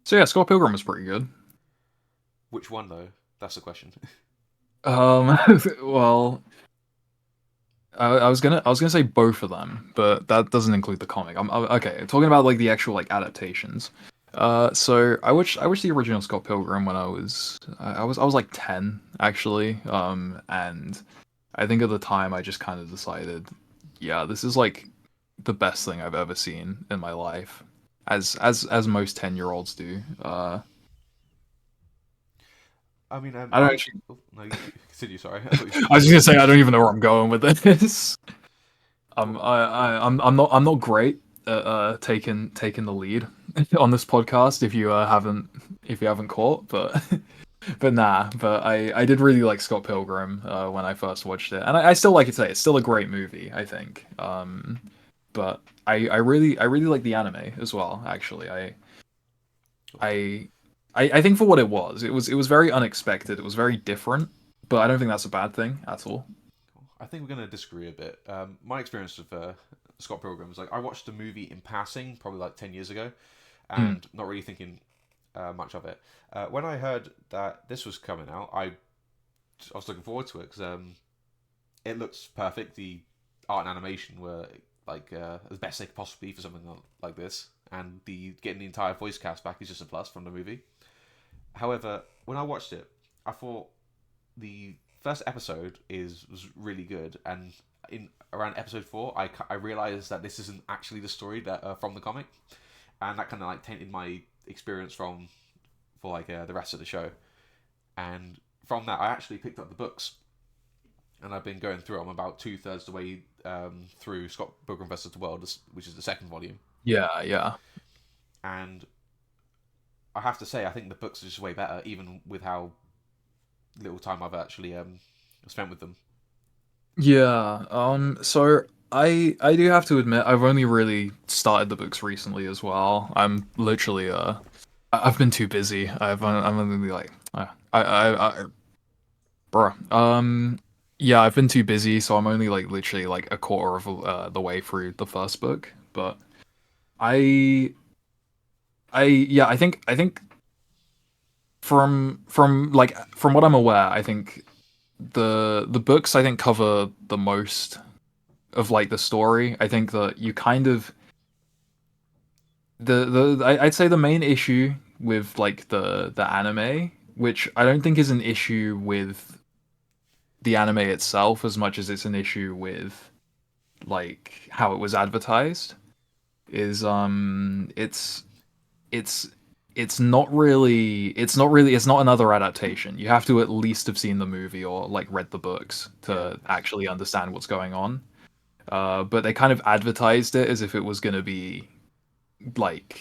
So yeah, Scott Pilgrim was pretty good. Which one though? That's the question. Um, well, I was gonna say both of them, but that doesn't include the comic. Okay. Talking about like the actual like adaptations. So I watched the original Scott Pilgrim when I was like 10 actually. And I think at the time I just kind of decided, yeah, this is like the best thing I've ever seen in my life, as most 10-year-olds do. I mean, I don't I actually. oh, no, you continue. Sorry, I thought I you was were just gonna gonna say say. I don't even know where I'm going with this. Well, I'm not great at taking the lead on this podcast if you haven't caught, but but I did really like Scott Pilgrim when I first watched it, and I still like it today. It's still a great movie, I think. But I really like the anime as well. Actually, I I think for what it was very unexpected. It was very different, but I don't think that's a bad thing at all. I think we're gonna disagree a bit. My experience with Scott Pilgrim was like I watched the movie in passing, probably like 10 years ago, Mm, and not really thinking much of it. When I heard that this was coming out, I was looking forward to it because it looks perfect. The art and animation were like as best they could possibly be for something like this, and the getting the entire voice cast back is just a plus from the movie. However, when I watched it, I thought the first episode is was really good, and in around episode 4, I realized that this isn't actually the story that from the comic, and that kind of like tainted my experience from for like the rest of the show. And from that, I actually picked up the books, and I've been going through. I'm about 2/3 the way through Scott Pilgrim vs. the World, which is the second volume, yeah, yeah. and I have to say I think the books are just way better, even with how little time I've actually spent with them. Yeah, so I do have to admit I've only really started the books recently as well. I'm literally I've been too busy. I'm only like bruh. Yeah, I've been too busy, so I'm only like literally like a quarter of the way through the first book. But I yeah, I think from what I'm aware, I think the books I think cover the most of like the story. I think that you kind of I'd say the main issue with like the anime, which I don't think is an issue with the anime itself as much as it's an issue with like how it was advertised, is it's it's not another adaptation. You have to at least have seen the movie or like read the books Yeah, to actually understand what's going on. But they kind of advertised it as if it was going to be like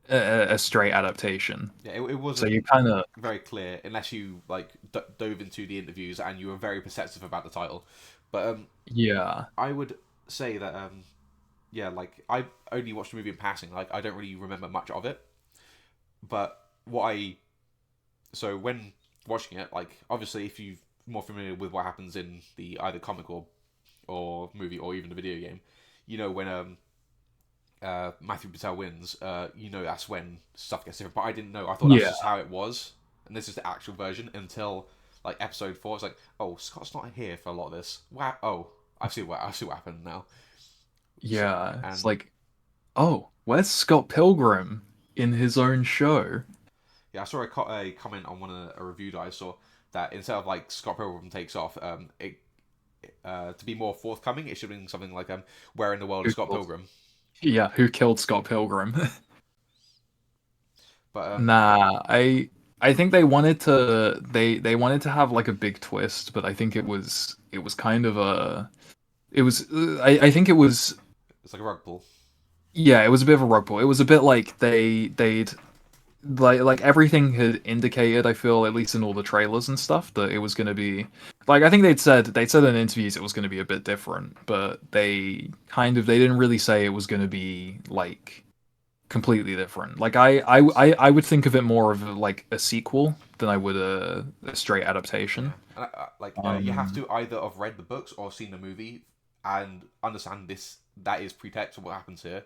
a straight adaptation. yeah, it So you wasn't kind of very clear unless you like dove into the interviews and you were very perceptive about the title. But yeah I would say that yeah, like I only watched the movie in passing. Like I don't really remember much of it. But what I so when watching it, like obviously if you're more familiar with what happens in the either comic or movie or even the video game, you know when Matthew Patel wins, you know that's when stuff gets different. But I didn't know. I thought that's yeah just how it was, and this is the actual version until like episode 4. It's like, oh, Scott's not here for a lot of this. Wow. Oh, I see what happened now. So, yeah. It's and like, oh, where's Scott Pilgrim in his own show? yeah, I saw a comment on one of a review that I saw that instead of like Scott Pilgrim takes off, to be more forthcoming, it should have been something like where in the world is Who Scott killed? Pilgrim? Yeah, who killed Scott Pilgrim? But Nah, I think they wanted to have like a big twist, but I think it was kind of a it was I think it was it's like a rug pull. yeah, it was a bit of a rug pull. It was a bit like they'd like everything had indicated, I feel, at least in all the trailers and stuff, that it was going to be like I think they'd said in interviews it was going to be a bit different, but they didn't really say it was going to be like completely different. Like I would think of it more of like a sequel than I would a straight adaptation. Yeah, and like you have Um, to either have read the books or seen the movie and understand this. That is pretext of what happens here.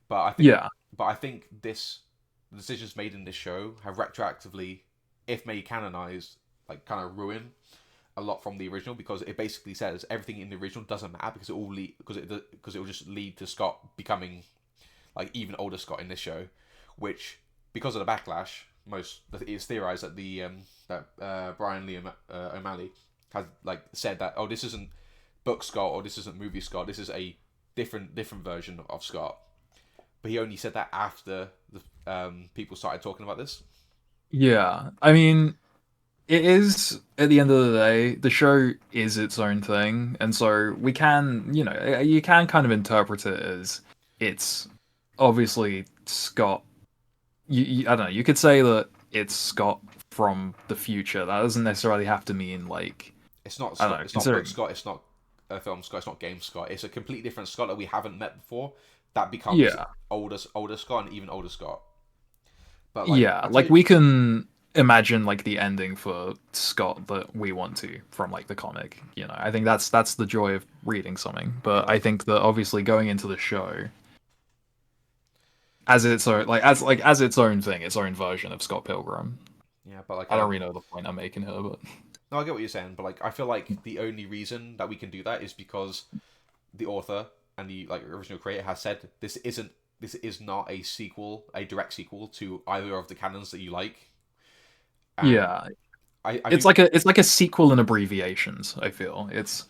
But I think, yeah, but I think this. the decisions made in this show have retroactively, if made canonized, like kind of ruin a lot from the original, because it basically says everything in the original doesn't matter because it will just lead to Scott becoming like even older Scott in this show, which because of the backlash, it's theorized that Brian Lee O'Malley has like said that, oh, this isn't book Scott or this isn't movie Scott, this is a different version of Scott. But he only said that after the people started talking about this. Yeah, I mean, it is at the end of the day, the show is its own thing, and so we can, you can kind of interpret it as it's obviously Scott. I don't know. You could say that it's Scott from the future. That doesn't necessarily have to mean like It's not I don't Scott. know. It's not book Considering, Scott. It's not film Scott. It's not game Scott. It's a completely different Scott that we haven't met before. That becomes yeah, older Scott and even older Scott. But like yeah, I tell like you, we can imagine like the ending for Scott that we want to from like the comic. I think that's the joy of reading something. yeah, But I think that obviously going into the show as its own as its own thing, its own version of Scott Pilgrim. yeah, but like I don't really know the point I'm making here, but no, I get what you're saying. But like I feel like the only reason that we can do that is because the author and the like original creator has said this is not a direct sequel to either of the canons that you like. And yeah, I it's do. like a sequel in abbreviations. I feel it's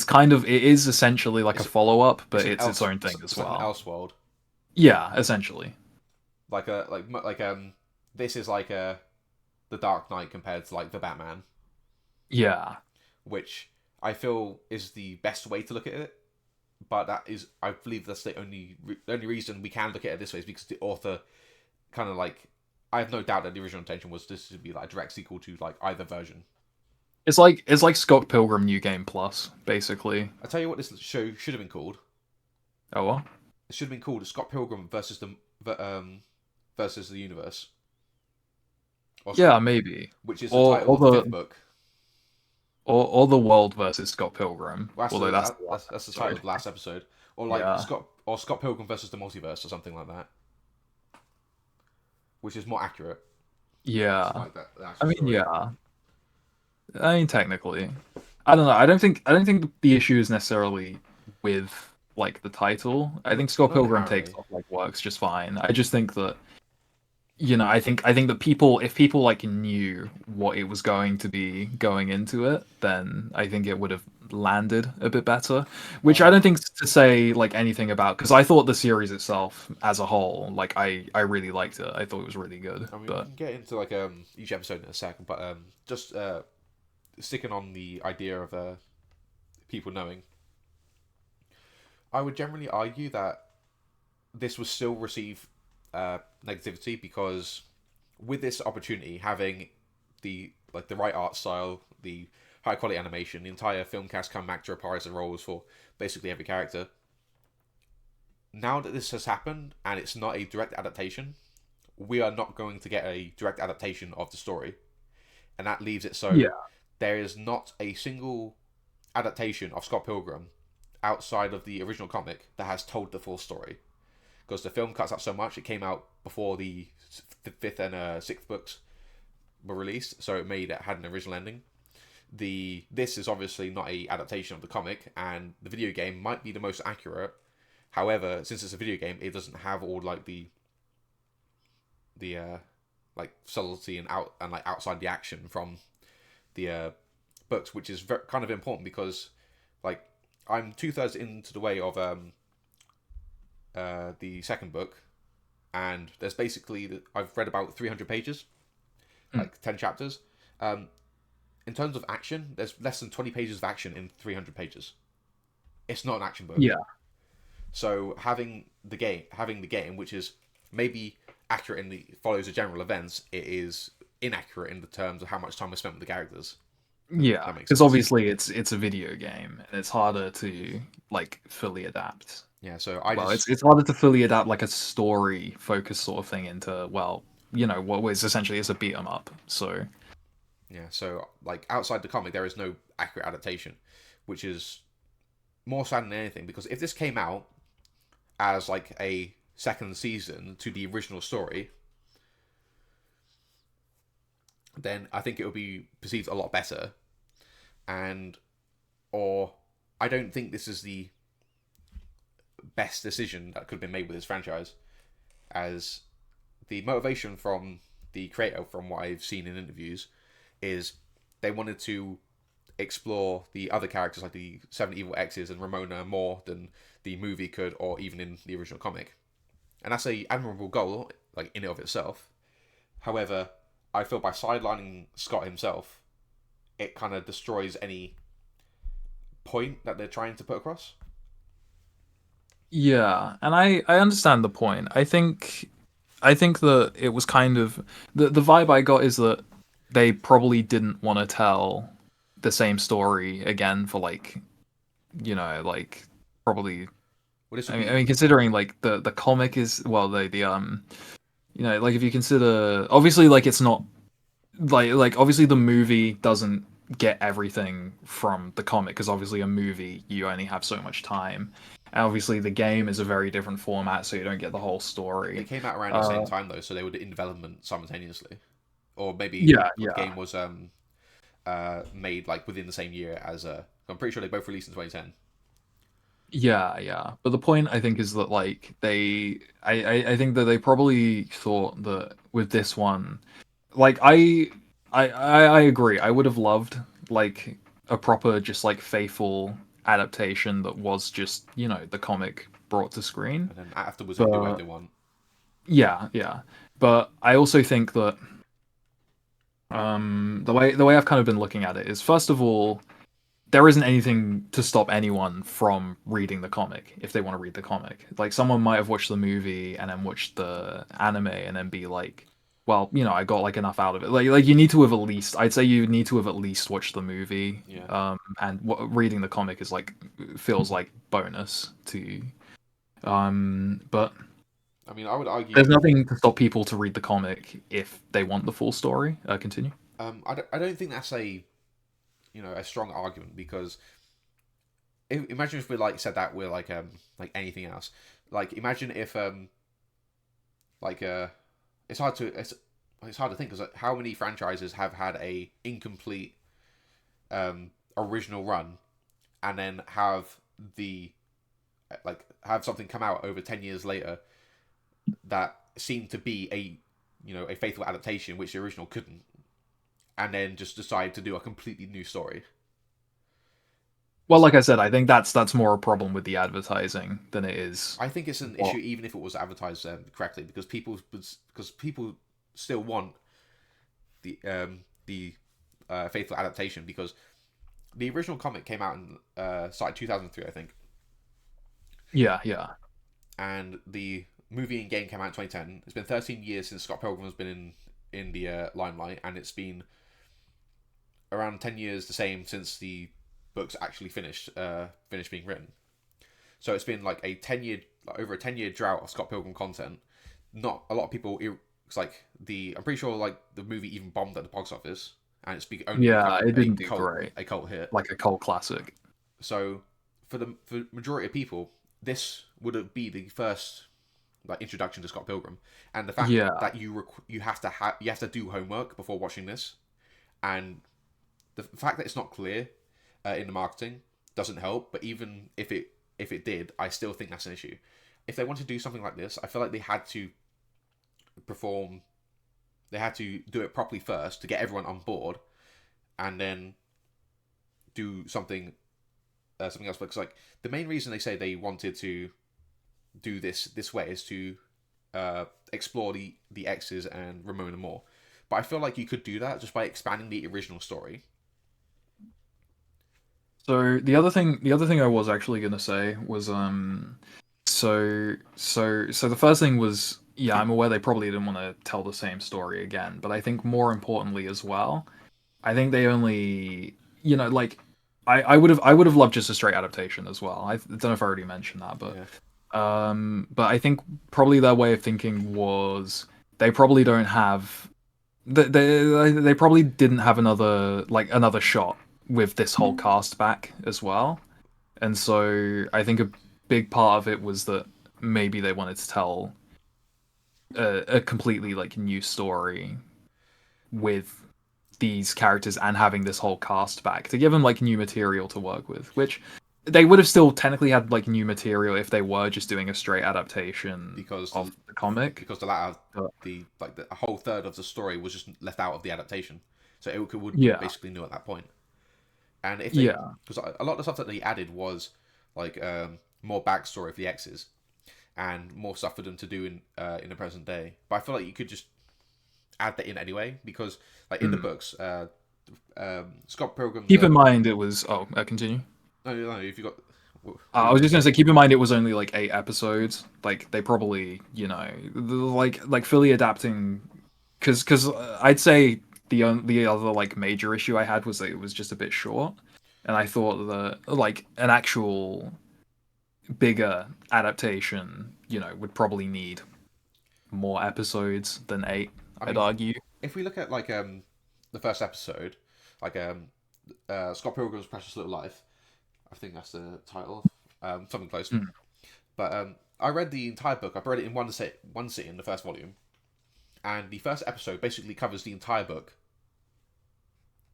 kind of it is essentially like a It's follow up, it's but it's its own thing as it's like an well. Elseworld. Yeah, essentially. This is like the Dark Knight compared to like the Batman, Yeah, which I feel is the best way to look at it. But I believe that's the only reason we can look at it this way is because the author kind of like, I have no doubt that the original intention was this to be like a direct sequel to like either version. it's like Scott Pilgrim New Game Plus, basically. I tell you what, this show should have been called. Oh well. It should have been called Scott Pilgrim versus the universe, or Yeah, Scott, maybe. which is the Or title or of the fifth the book. or the world versus Scott Pilgrim. Well, Although that's the last that's the title of episode. the last episode, or like Yeah. Scott Pilgrim versus the multiverse or something like that, which is more accurate to Yeah. like that the I actual mean, story. yeah. I mean, technically, I don't know. I don't think the issue is necessarily with like the title. I think Scott Not Pilgrim Takes inherently. Off like works just fine. I just think that I think that if people like knew what it was going to be going into it, then I think it would have landed a bit better. Which I Uh, don't think to say like anything about because I thought the series itself as a whole, like I really liked it. I thought it was really good. I mean, we But can get into like each episode in a second, but just sticking on the idea of people knowing, I would generally argue that this will still receive negativity because with this opportunity, having the right art style, the high quality animation, the entire film cast come back to reprise the roles for basically every character. Now that this has happened and it's not a direct adaptation, we are not going to get a direct adaptation of the story, and that leaves it so yeah, there is not a single adaptation of Scott Pilgrim outside of the original comic that has told the full story. Because the film cuts up so much, it came out before the fifth and sixth books were released, so it had an original ending. This is obviously not a adaptation of the comic, and the video game might be the most accurate. However, since it's a video game, it doesn't have all like the like subtlety and like outside the action from the books, which is kind of important because like I'm 2/3 into the way of the second book, and there's basically I've read about 300 pages, Mm. like 10 chapters. Um, in terms of action, there's less than 20 pages of action in 300 pages. It's not an action book. yeah. So having the game, which is maybe accurate in the follows the general events, it is inaccurate in the terms of how much time was spent with the characters. Yeah, That makes because sense. obviously it's a video game and it's harder to like fully adapt. Yeah. So Well, it's harder to fully adapt like a story focused sort of thing into what was essentially is a beat 'em up. So yeah. So like outside the comic, there is no accurate adaptation, which is more sad than anything because if this came out as like a second season to the original story, then I think it would be perceived a lot better. And or I don't think this is the best decision that could have been made with this franchise, as the motivation from the creator, from what I've seen in interviews, is they wanted to explore the other characters like the Seven Evil X's and Ramona more than the movie could, or even in the original comic. And that's a admirable goal, like in and of itself. However, I feel by sidelining Scott himself, it kind of destroys any point that they're trying to put across. Yeah, and I understand the point. I think that it was kind of the vibe I got is that they probably didn't want to tell the same story again for like, like probably. Well, this would I mean, be considering like the comic is, well, like if you consider, obviously, like it's not like obviously the movie doesn't get everything from the comic, because obviously a movie you only have so much time, and obviously the game is a very different format, so you don't get the whole they story. came out around the same time though, so they were in development simultaneously, or maybe Yeah, the yeah. game was made like within the same year as. I'm pretty sure they both released in 2010. Yeah, yeah. But the point I think is that like I think that they probably thought that with this one, like I agree. I would have loved like a proper, just like faithful adaptation that was just, the comic brought to screen. And then afterwards they can do whatever But they want. yeah, yeah. But I also think that the way I've kind of been looking at it is, first of all, there isn't anything to stop anyone from reading the comic if they want to read the comic. Like someone might have watched the movie and then watched the anime and then be like, well, I got like enough out of it. Like you need to have at least, I'd say you need to have at least watched the movie. Yeah. And reading the comic is like, feels like bonus to you. But I mean, I would there's argue. nothing to stop people to read the comic if they want the full story. Continue. I don't think that's a strong argument, because imagine if we like said that we're like anything else. Like imagine if like it's hard to it's hard to think, because how many franchises have had a incomplete original run, and then have the have something come out over 10 years later that seemed to be a faithful adaptation, which the original couldn't, and then just decide to do a completely new story. Well, like I said, I think that's more a problem with the advertising than it is I think it's an what. issue even if it was advertised correctly, because people still want the faithful adaptation, because the original comic came out in started 2003, I think, Yeah, yeah. and the movie and game came out in 2010. It's been 13 years since Scott Pilgrim has been in the limelight, and it's been around 10 years the same since the books actually finished being written. So it's been like over a 10-year drought of Scott Pilgrim content. Not a lot of people. It's like I'm pretty sure like the movie even bombed at the box office, and only Yeah, become it didn't do great. a cult hit. Like a cult classic. So for majority of people, this would be the first like introduction to Scott Pilgrim, and the fact Yeah. that you have to do homework before watching this, and the fact that it's not clear in the marketing doesn't help. But even if it did, I still think that's an issue. If they want to do something like this, I feel like they had to perform. They had to do it properly first to get everyone on board, and then do something else. Because like the main reason they say they wanted to do this way is to explore the X's and Ramona more. But I feel like you could do that just by expanding the original story. So the other thing I was actually gonna say was so the first thing was, yeah, I'm aware they probably didn't want to tell the same story again, but I think more importantly as well, I think they only, like, I would have loved just a straight adaptation as well. I don't know if I already mentioned that, but Yeah. but I think probably their way of thinking was they probably don't have they probably didn't have another shot with this whole cast back as well, and so I think a big part of it was that maybe they wanted to tell a completely like new story with these characters and having this whole cast back to give them like new material to work with, which they would have still technically had like new material if they were just doing a straight adaptation of the comic. Because the latter, a whole third of the story was just left out of the adaptation, so it would be Yeah, basically new at that point. And if they, yeah, because a lot of the stuff that they added was like more backstory for the X's and more stuff for them to do in the present day. But I feel like you could just add that in anyway, because like in the books, Scott Pilgrim's. keep in mind it was. Oh, continue. No, if you got. I was just gonna say, keep in mind it was only like 8 episodes. Like they probably, like fully adapting, because I'd say the other like major issue I had was that it was just a bit short, and I thought that like an actual bigger adaptation, would probably need more episodes than 8. I'd argue. If we look at like the first episode, like Scott Pilgrim's Precious Little Life, I think that's the title, something close. But I read the entire book. I read it in one sitting, the first volume, and the first episode basically covers the entire book.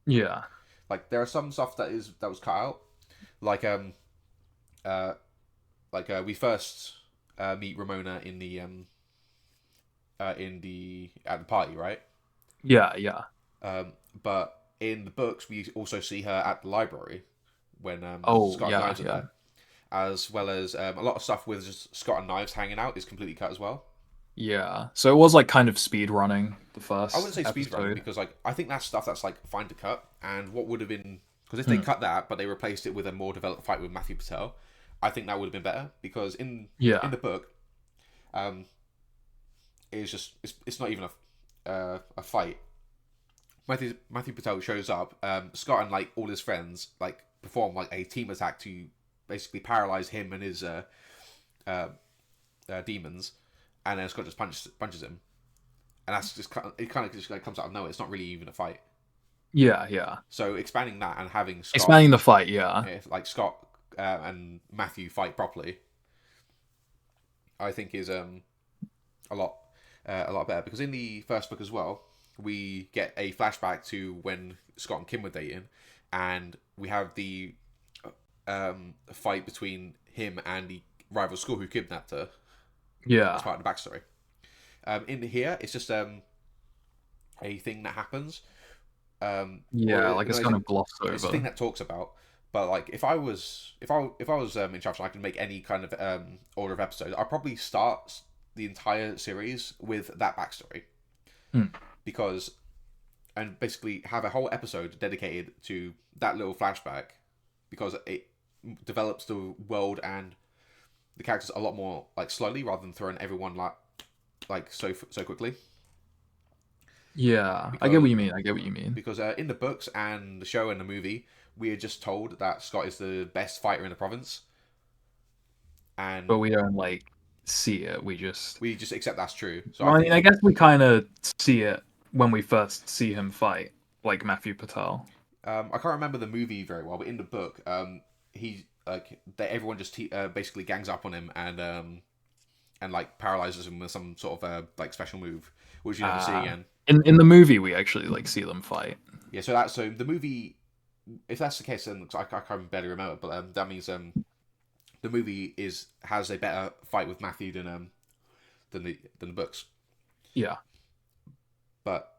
Yeah. Like there are some stuff that was cut out, like we first meet Ramona at the party, right? Yeah. But in the books, we also see her at the library when Scott and Knives are there, as well as a lot of stuff with just Scott and Knives hanging out is completely cut as well. Yeah, so it was like kind of speed running the first. I wouldn't say speed running because like I think that's stuff that's like fine to cut, and what would have been, because if they cut that but they replaced it with a more developed fight with Matthew Patel, I think that would have been better, because in the book, it's not even a fight. Matthew Patel shows up. Scott and like all his friends like perform like a team attack to basically paralyze him and his demons, and then Scott just punches him, and that's just it kind of just like comes out of nowhere. It's not really even a fight. Yeah. So expanding that and having expanding the fight, yeah, like Scott and Matthew fight properly, I think is a lot better, because in the first book as well, we get a flashback to when Scott and Kim were dating, and we have the fight between him and the rival school who kidnapped her. Yeah, as part of the backstory. In here, it's just a thing that happens. Like it's kind of glossed over. It's a thing that talks about. But like, if I was in charge, and I could make any kind of order of episodes, I'd probably start the entire series with that backstory, because, and basically have a whole episode dedicated to that little flashback, because it develops the world and the characters a lot more like slowly, rather than throwing everyone like so quickly. Yeah, because, I get what you mean. Because in the books and the show and the movie, we are just told that Scott is the best fighter in the province, but we don't like see it. We just accept that's true. So I guess we kind of see it when we first see him fight, like Matthew Patel. I can't remember the movie very well, but in the book, everyone just basically gangs up on him and like paralyzes him with some sort of like special move, which you never see again. In the movie, we actually like see them fight. Yeah, so the movie, if that's the case, then I can't barely remember, but that means the movie has a better fight with Matthew than the books. Yeah, but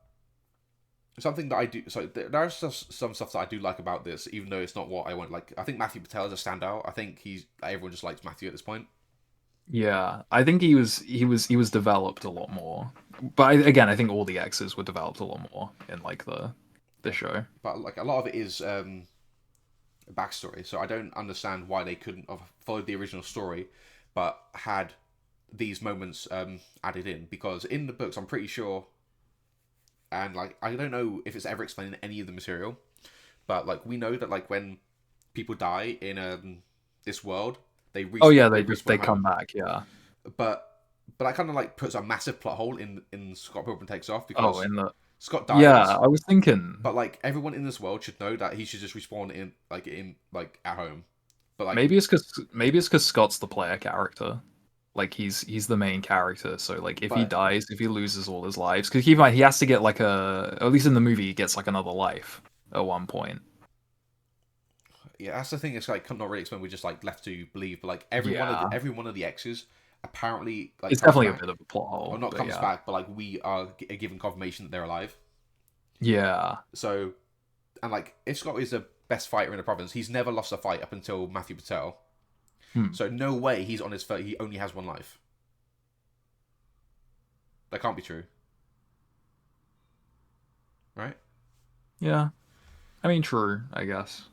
something that I do, so there's some stuff that I do like about this, even though it's not what I want. Like, I think Matthew Patel is a standout. I think everyone just likes Matthew at this point. Yeah, I think he was developed a lot more. But again, I think all the X's were developed a lot more in like the show. But like a lot of it is backstory, so I don't understand why they couldn't have followed the original story, but had these moments added in. Because in the books, I'm pretty sure, and like I don't know if it's ever explained in any of the material, but like we know that like when people die in this world, they they come back, yeah. But that kind of like puts a massive plot hole in Scott Pilgrim Takes Off, because Scott dies. Yeah, I was thinking. But like everyone in this world should know that he should just respawn in at home. But like maybe it's because Scott's the player character. Like he's the main character, so like if he But dies, if he loses all his lives, because keep in mind he has to get like at least in the movie he gets like another life at one point. yeah, that's the thing. It's like not really explained. We're just like left to believe. But like Yeah, every one of the X's apparently like it's comes definitely a back, bit of a plot or hole, not but comes yeah, back, but like we are given confirmation that they're alive. yeah, So, and like if Scott is the best fighter in the province, he's never lost a fight up until Matthew Patel. hmm. So no way he's on his first. He only has one life. That can't be true, right? Yeah. I mean, true, I guess.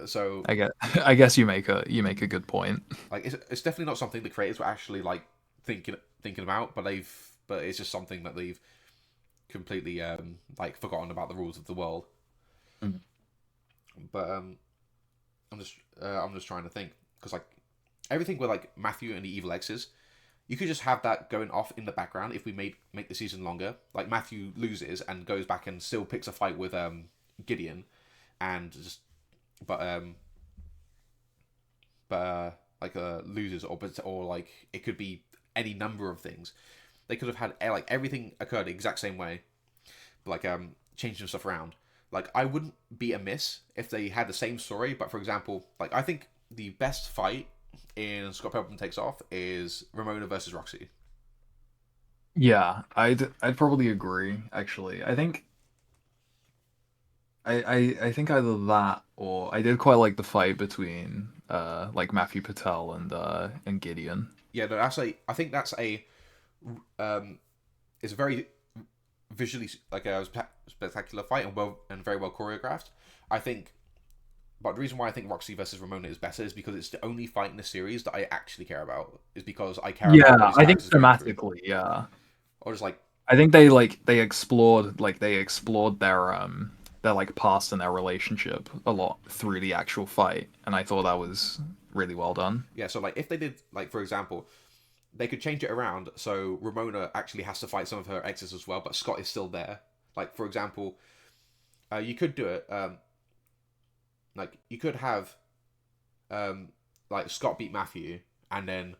So I get, I guess you make a good point. like it's definitely not something the creators were actually like thinking about, but it's just something that they've completely like forgotten about the rules of the world. Mm. But I'm just trying to think because like everything with like Matthew and the evil exes, you could just have that going off in the background if we make the season longer. Like Matthew loses and goes back and still picks a fight with Gideon, and just but like loses or like it could be any number of things. They could have had like everything occurred the exact same way, but like changing stuff around. Like I wouldn't be amiss if they had the same story, but for example, like I think the best fight in Scott Pilgrim Takes Off is Ramona versus Roxy. Yeah, I'd probably agree. Actually, I think either that or I did quite like the fight between like Matthew Patel and Gideon. Yeah, no, I think that's a um, it's a very visually like a spectacular fight and very well choreographed. I think, but the reason why I think Roxy versus Ramona is better is because it's the only fight in the series that I actually care about. Is because I care about what Yeah, these I think characters are going through, thematically, yeah. or just like I think they explored their like past and their relationship a lot through the actual fight, and I thought that was really well done. yeah. So like if they did like for example, they could change it around so Ramona actually has to fight some of her exes as well, but Scott is still there. Like for example, you could do it. Like you could have like Scott beat Matthew, and then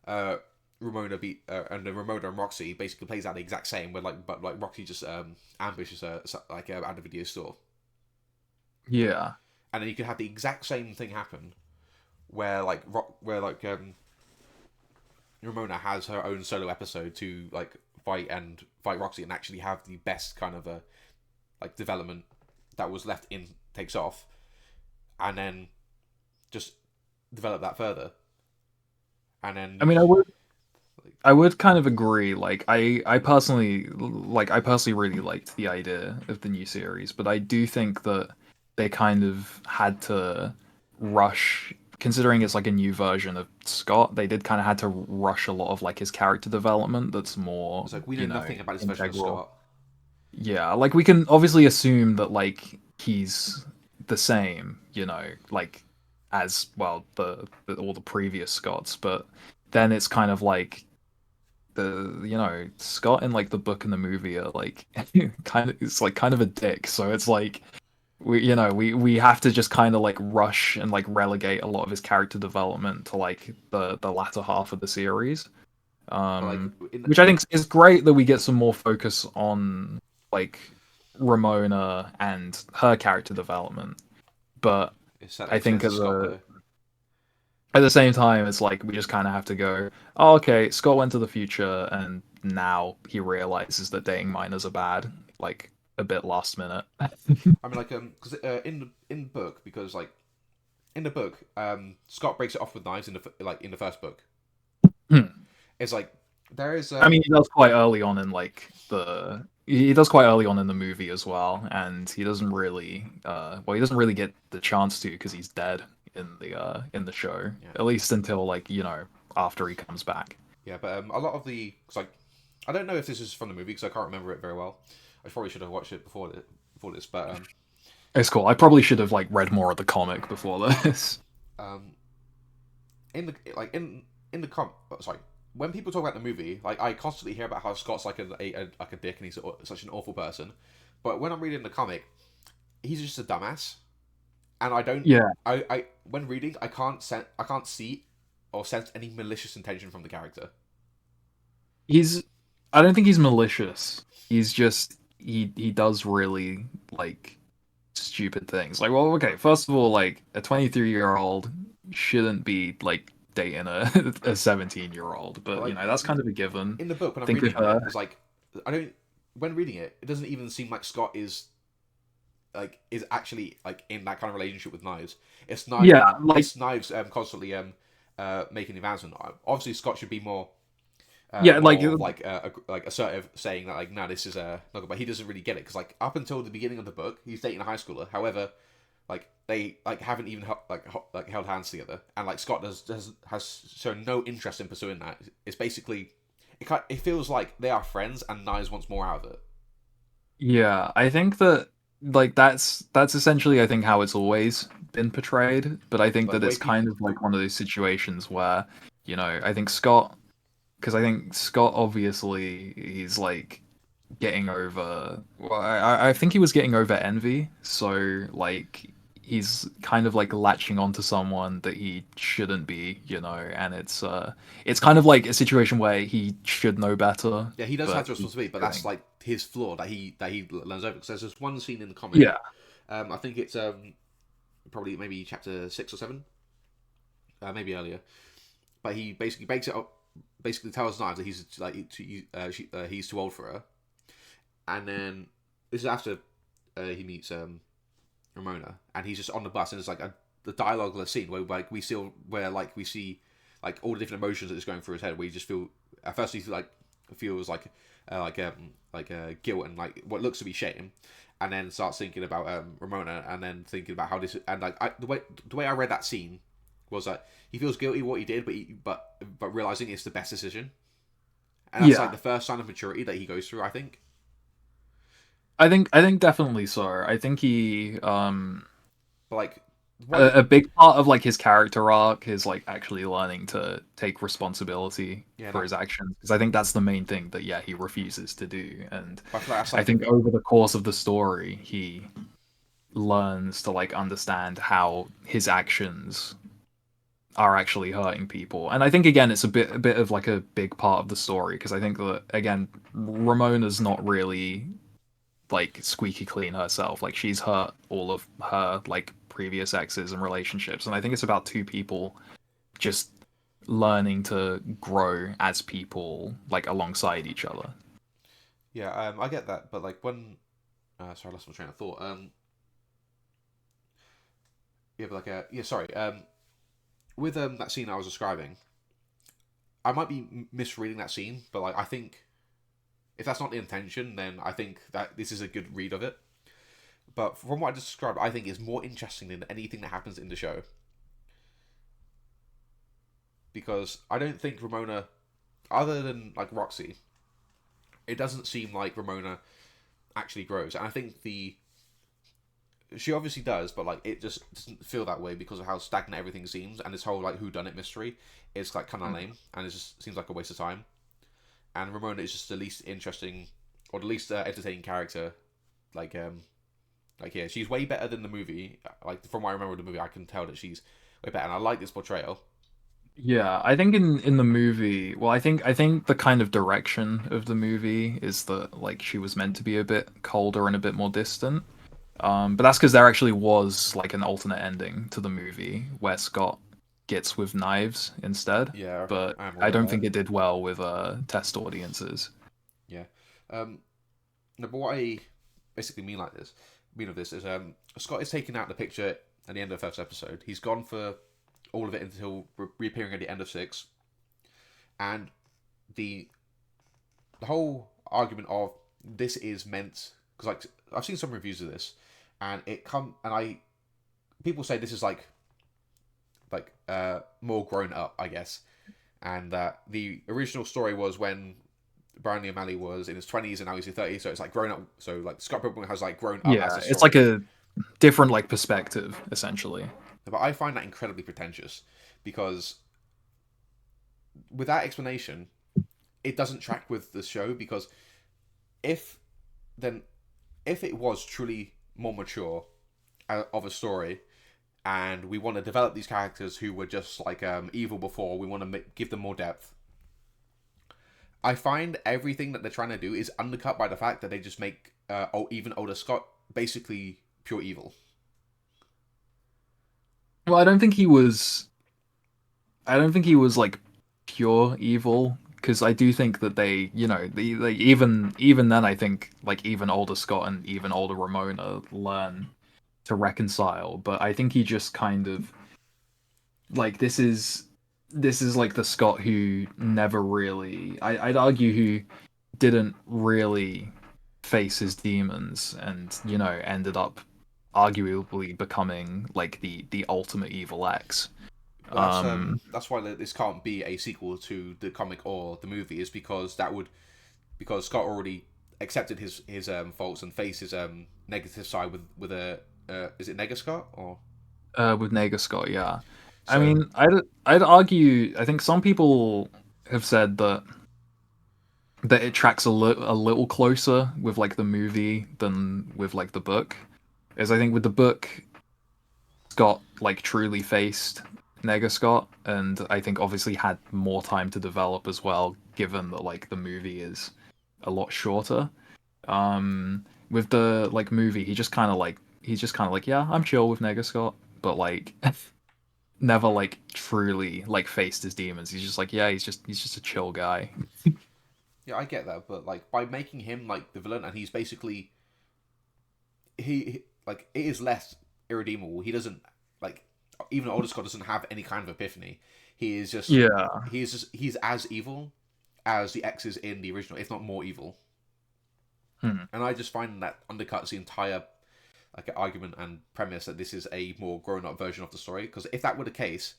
uh, Ramona beat and then Ramona and Roxy basically plays out the exact same. Where like but like Roxy just ambushes her like at the video store, Yeah. and then you could have the exact same thing happen where like Ramona has her own solo episode to like fight Roxy and actually have the best kind of a like development that was left in Takes Off, and then just develop that further, and then I mean, I would kind of agree. Like, I personally really liked the idea of the new series, but I do think that they kind of had to rush, considering it's like a new version of Scott. They did kind of had to rush a lot of like his character development. That's more, it's like we know nothing about this version of integral. Scott. Yeah, like we can obviously assume that like he's the same, like as well all the previous Scotts, but then it's kind of like Scott in like the book and the movie are like kind of a dick. So it's like we have to just kind of like rush and like relegate a lot of his character development to like the latter half of the series. But like Which I think is great that we get some more focus on like Ramona and her character development. But it's at the I think expense at of Scott the though. at the same time, it's like we just kind of have to go, oh, okay, Scott went to the future, and now he realizes that dating minors are bad, like a bit last minute. I mean, like, because in the book, because like in the book, Scott breaks it off with knives in the first book. Hmm. It's like there is I mean, he does quite early on in the movie as well, and he doesn't really get the chance to because he's dead in the show, yeah at least until like after he comes back. yeah, but a lot of the cause, like I don't know if this is from the movie because I can't remember it very well. I probably should have watched it before this, but It's cool. I probably should have like read more of the comic before this. um in the like in the sorry, when people talk about the movie, like I constantly hear about how Scott's like like a dick and he's such an awful person, but when I'm reading the comic, he's just a dumbass, and I don't Yeah. I when reading I can't see or sense any malicious intention from the character. he's I don't think he's malicious. He's just he does really like stupid things. Like, well, okay, first of all, like a 23-year-old shouldn't be like dating a 17-year-old, But but like that's kind of a given. in the book when I'm Think of reading it, her. it's like I don't. When reading it, it doesn't even seem like Scott is actually like in that kind of relationship with Knives. It's Knives. Yeah, like It's Knives constantly making the advancement. Obviously, Scott should be yeah, like more like like assertive, saying that like no, this is not good. But he doesn't really get it because like up until the beginning of the book, he's dating a high schooler. However, like they like haven't even like held hands together, and like Scott has shown no interest in pursuing that. It's basically it feels like they are friends, and Knives wants more out of it. yeah, I think that like that's essentially I think how it's always been portrayed, but I think But that the way it's kind people, of like one of those situations where, I think Scott because I think Scott obviously he's like getting over. Well, I think he was getting over envy, so like he's kind of like latching onto someone that he shouldn't be, and it's kind of like a situation where he should know better, yeah, he does have but the he's responsibility, but that's doing. like his flaw that he learns over. Because there's this one scene in the comic, Yeah, I think it's probably maybe chapter 6 or 7, maybe earlier. But he basically breaks it up, basically tells Knives that he's too old for her, and then this is after he meets Ramona, and he's just on the bus, and it's like the dialogueless scene where like we see like all the different emotions that is going through his head. Where you just feel at first he feels guilt and like what looks to be shame, and then starts thinking about Ramona, and then thinking about how this and like the way I read that scene was that he feels guilty what he did, but realizing it's the best decision, and that's like yeah. the first sign of maturity that he goes through. I think. I think definitely so. I think But like one, a big part of like his character arc is like actually learning to take responsibility yeah, for that, his actions because I think that's the main thing that he refuses to do, and but I feel like that's I like think the over the course of the story he learns to like understand how his actions are actually hurting people. And I think again it's a bit of like a big part of the story because I think that again Ramona's not really like squeaky clean herself. Like she's hurt all of her like previous exes and relationships, and I think it's about two people just learning to grow as people like alongside each other. yeah. I get that, but like when sorry, I lost my train of thought. Yeah, but like yeah, sorry. With that scene I was describing, I might be misreading that scene, but like I think if that's not the intention, then I think that this is a good read of it. But from what I just described, I think is more interesting than anything that happens in the show because I don't think Ramona, other than like Roxy, it doesn't seem like Ramona actually grows, and I think the she obviously does, but like it just doesn't feel that way because of how stagnant everything seems, and this whole like who done it mystery is like kind of lame, and it just seems like a waste of time. And Ramona is just the least interesting or the least entertaining character. Like yeah, she's way better than the movie. Like from what I remember of the movie, I can tell that she's way better, and I like this portrayal. Yeah, I think in the movie, well, I think the kind of direction of the movie is that like she was meant to be a bit colder and a bit more distant. But that's because there actually was like an alternate ending to the movie where Scott gets with knives instead. Yeah, But I am I aware of don't that. think it did well with test audiences. Yeah. Um, no, but what I basically mean of this is Scott is taken out of the picture at the end of the first episode. He's gone for all of it until reappearing at the end of 6, and the the whole argument of this is meant because like I've seen some reviews of this, and I people say this is more grown up, I guess, and that the original story was when Brian Lee O'Malley was in his 20s and now he's in 30s, so it's like grown up. So like Scott Pilgrim has like grown up as Yeah, the it's like story. a different like perspective essentially. But I find that incredibly pretentious because with that explanation, it doesn't track with the show because if then if it was truly more mature of a story and we want to develop these characters who were just like evil before, we want to give them more depth. I find everything that they're trying to do is undercut by the fact that they just make even older Scott basically pure evil. Well, I don't think he was. I don't think he was like pure evil because I do think that they, even then, I think like even older Scott and even older Ramona learn to reconcile. But I think he just kind of like this is like the Scott who never really. I'd argue who didn't really face his demons and ended up arguably becoming like the ultimate evil X. Well, Um, that's why this can't be a sequel to the comic or the movie, is because that would because Scott already accepted his faults and faced his negative side with a is it Nega Scott or with Scott, yeah. I so mean, I'd argue. I think some people have said that it tracks a little closer with like the movie than with like the book. As I think with the book, Scott like truly faced Scott, and I think obviously had more time to develop as well, given that like the movie is a lot shorter. With the like movie, he's just kind of like, yeah, I'm chill with Scott, but like never like truly like faced his demons. He's just like, yeah, he's just a chill guy. yeah, I get that, but like by making him like the villain and he's basically like it is less irredeemable. He doesn't like even older Scott doesn't have any kind of epiphany. He is just Yeah. he's as evil as the X's in the original, if not more evil. Hmm. And I just find that undercuts the entire like argument and premise that this is a more grown up version of the story. Because if that were the case,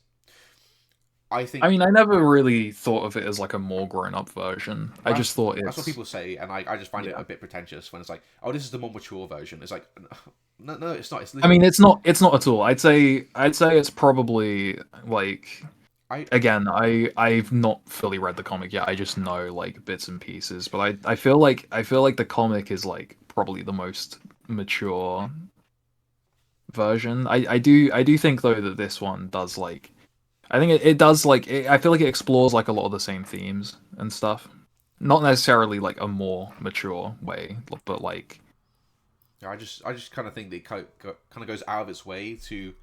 I I think mean, I never really thought of it as like a more grown up version. I that's just thought that's what it's people say, and I just find it yeah. a bit pretentious when it's like, oh, this is the more mature version. It's like, no, no, it's not. It's I mean, literally it's not at all. I'd say it's probably like I again, I've not fully read the comic yet. I just know like bits and pieces, but I feel like the comic is like probably the most mature version. I do think though that this one does like I think it does like I feel like it explores like a lot of the same themes and stuff. Not necessarily like a more mature way, but like I just kind of think that it kind of goes out of its way to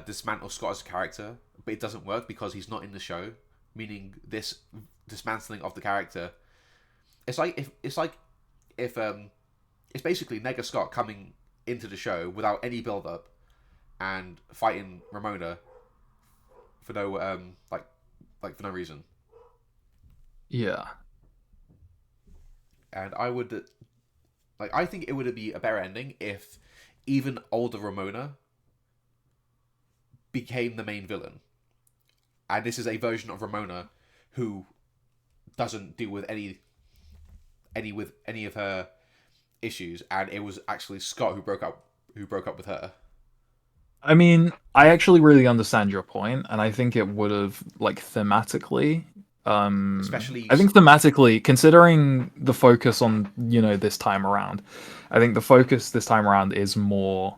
dismantle Scott as a character, but it doesn't work because he's not in the show. Meaning this dismantling of the character, it's like if it's basically Nega Scott coming into the show without any build up and fighting Ramona for no like for no reason. yeah. And I would like I think it would be a better ending if even older Ramona became the main villain, and this is a version of Ramona who doesn't deal with any of her issues, and it was actually Scott who broke up with her. I mean, I actually really understand your point, and I think it would have like thematically. Especially I think thematically, considering the focus on this time around, I think the focus this time around is more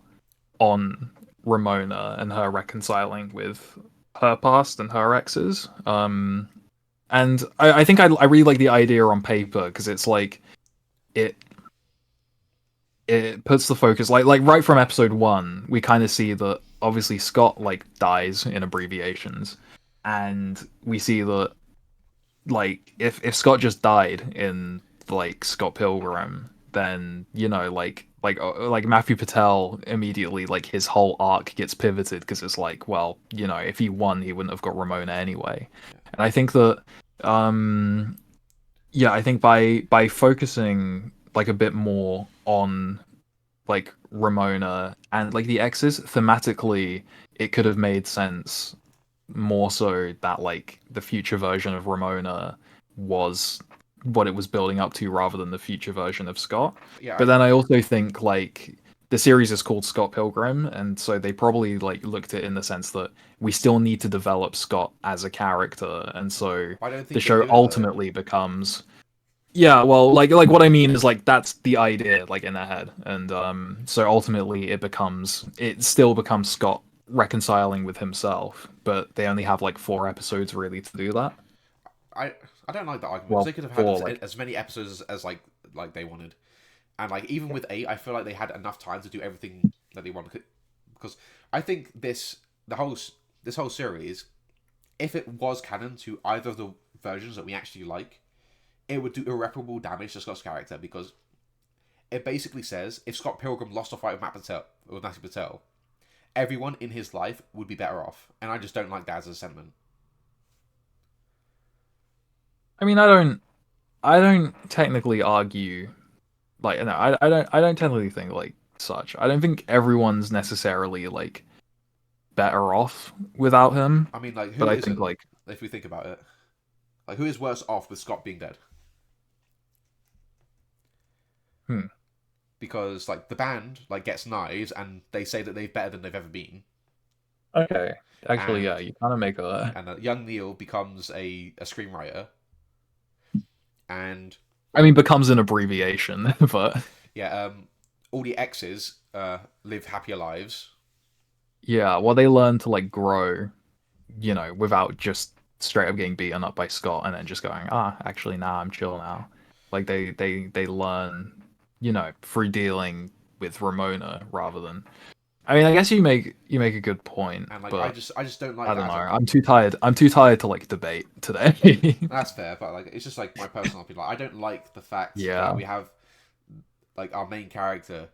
on Ramona and her reconciling with her past and her exes. And I think I really like the idea on paper because it's like it it puts the focus like right from episode one we kind of see that obviously Scott like dies in abbreviations, and we see that like if Scott just died in like Scott Pilgrim, then like Matthew Patel immediately like his whole arc gets pivoted because it's like, well, if he won he wouldn't have got Ramona anyway. And I think that um yeah, I think by focusing like a bit more on like Ramona and like the X's thematically, it could have made sense more so that like the future version of Ramona was what it was building up to rather than the future version of Scott. yeah, But then I also think like the series is called Scott Pilgrim, and so they probably like looked at it in the sense that we still need to develop Scott as a character, and so I don't the think they show do that though. ultimately becomes yeah, well, like what I mean is like that's the idea, like in their head, and so ultimately it still becomes Scott reconciling with himself, but they only have like 4 episodes really to do that. I I don't like that argument because Well, they could have had four, like, as many episodes as like they wanted, and like even with 8, I feel like they had enough time to do everything that they wanted. Because I think this whole series, if it was canon to either of the versions that we actually like, it would do irreparable damage to Scott's character because it basically says if Scott Pilgrim lost a fight with Nahte Patel, everyone in his life would be better off, and I just don't like that as a sentiment. I mean, I don't technically argue, like, no, I don't technically think like such. I don't think everyone's necessarily like better off without him, I mean, like, but who I think isn't? like, If we think about it, like, who is worse off with Scott being dead? hmm, Because like the band like gets knives and they say that they're better than they've ever been, okay, actually, yeah, and you kind of make a. young Neil becomes a screenwriter, and I mean, becomes an abbreviation, but yeah, all the exes live happier lives. yeah, well, they learn to like grow, without just straight up getting beaten up by Scott and then just going, actually, nah, I'm chill now. Like they learn, through dealing with Ramona rather than. I mean, I guess you make a good point, And like but I just don't like I don't that know. as a I'm too tired. I'm too tired to like debate today. that's fair, but like it's just like my personal opinion. Like, I don't like the fact that Yeah. we have like our main character,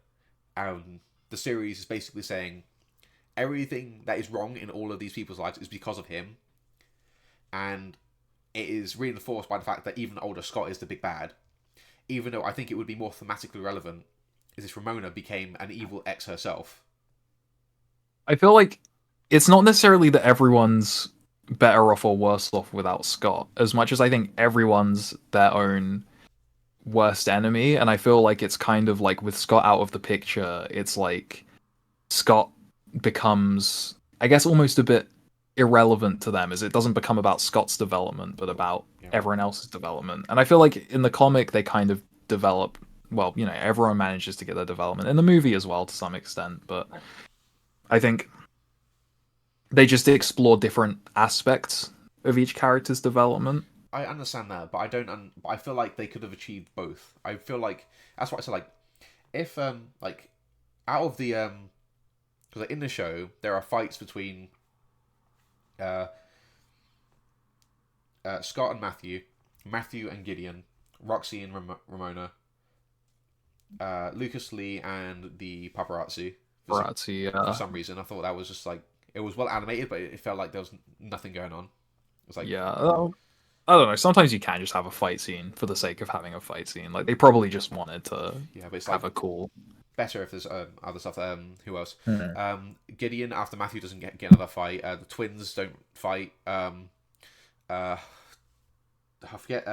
and the series is basically saying everything that is wrong in all of these people's lives is because of him, and it is reinforced by the fact that even older Scott is the big bad. Even though I think it would be more thematically relevant is if Ramona became an evil ex herself. I feel like it's not necessarily that everyone's better off or worse off without Scott, as much as I think everyone's their own worst enemy. And I feel like it's kind of like with Scott out of the picture, it's like Scott becomes, I guess, almost a bit irrelevant to them, as it doesn't become about Scott's development, but about Yeah, everyone else's development. And I feel like in the comic, they kind of develop, well, everyone manages to get their development. In the movie as well, to some extent, but I think they just explore different aspects of each character's development. I understand that, but I don't. But I feel like they could have achieved both. I feel like that's what I said. Like if like out of the because like, in the show there are fights between uh, Scott and Matthew and Gideon, Roxy and Ramona, Lucas Lee and the paparazzi. Paparazzi, For some reason, I thought that was just like it was well animated, but it felt like there was nothing going on. It was like yeah. I don't know. Sometimes you can just have a fight scene for the sake of having a fight scene. Like they probably just wanted to yeah, but it's like have a cool. better if there's other stuff. Who else? Mhm. Gideon after Matthew doesn't get another fight. The twins don't fight. I forget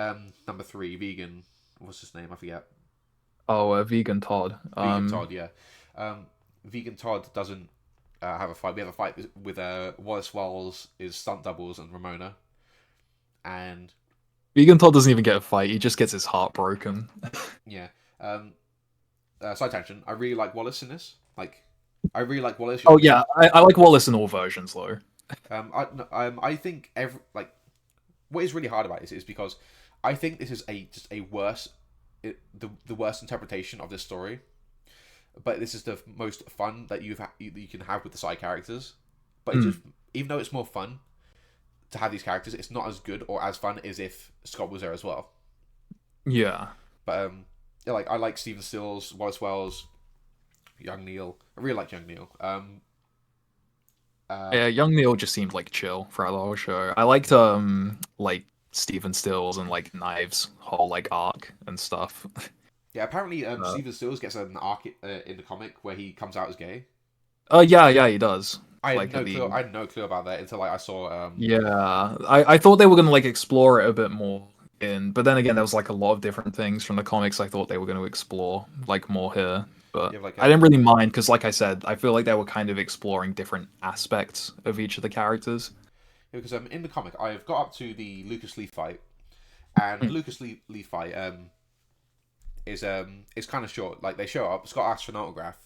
number 3 vegan. What's his name? I forget. Oh, Vegan Todd. Vegan Todd. Yeah. Vegan Todd doesn't have a fight. We have a fight with Wallace Wells is stunt doubles and Ramona, and Vegan Todd doesn't even get a fight. He just gets his heart broken. yeah. Side tangent. I really like Wallace in this. Like, I really like Wallace. Oh yeah, I like Wallace in all versions though. I think what is really hard about this is because I think this is just a the worst interpretation of this story, but this is the most fun that you can have with the side characters. But it just even though it's more fun to have these characters, it's not as good or as fun as if Scott was there as well. Yeah. But yeah, like I like Stephen Stills, Wallace Wells, Young Neil. I really like Young Neil. Yeah, young Neil just seemed like chill throughout the whole show. I liked like Stephen Stills and like Knives whole like arc and stuff. Yeah, apparently Stephen Stills gets an arc in the comic where he comes out as gay. Yeah, he does. I had Like no at clue. the I had no clue about that until like I saw. Yeah, I thought they were gonna like explore it a bit more but then again there was like a lot of different things from the comics I thought they were gonna explore like more here. But You have, like, I didn't really mind because, like I said, I feel like they were kind of exploring different aspects of each of the characters. because in the comic I've got up to the Lucas Lee fight, and the Hmm. Lucas Lee fight is kind of short. Like they show up, Scott asks for an autograph.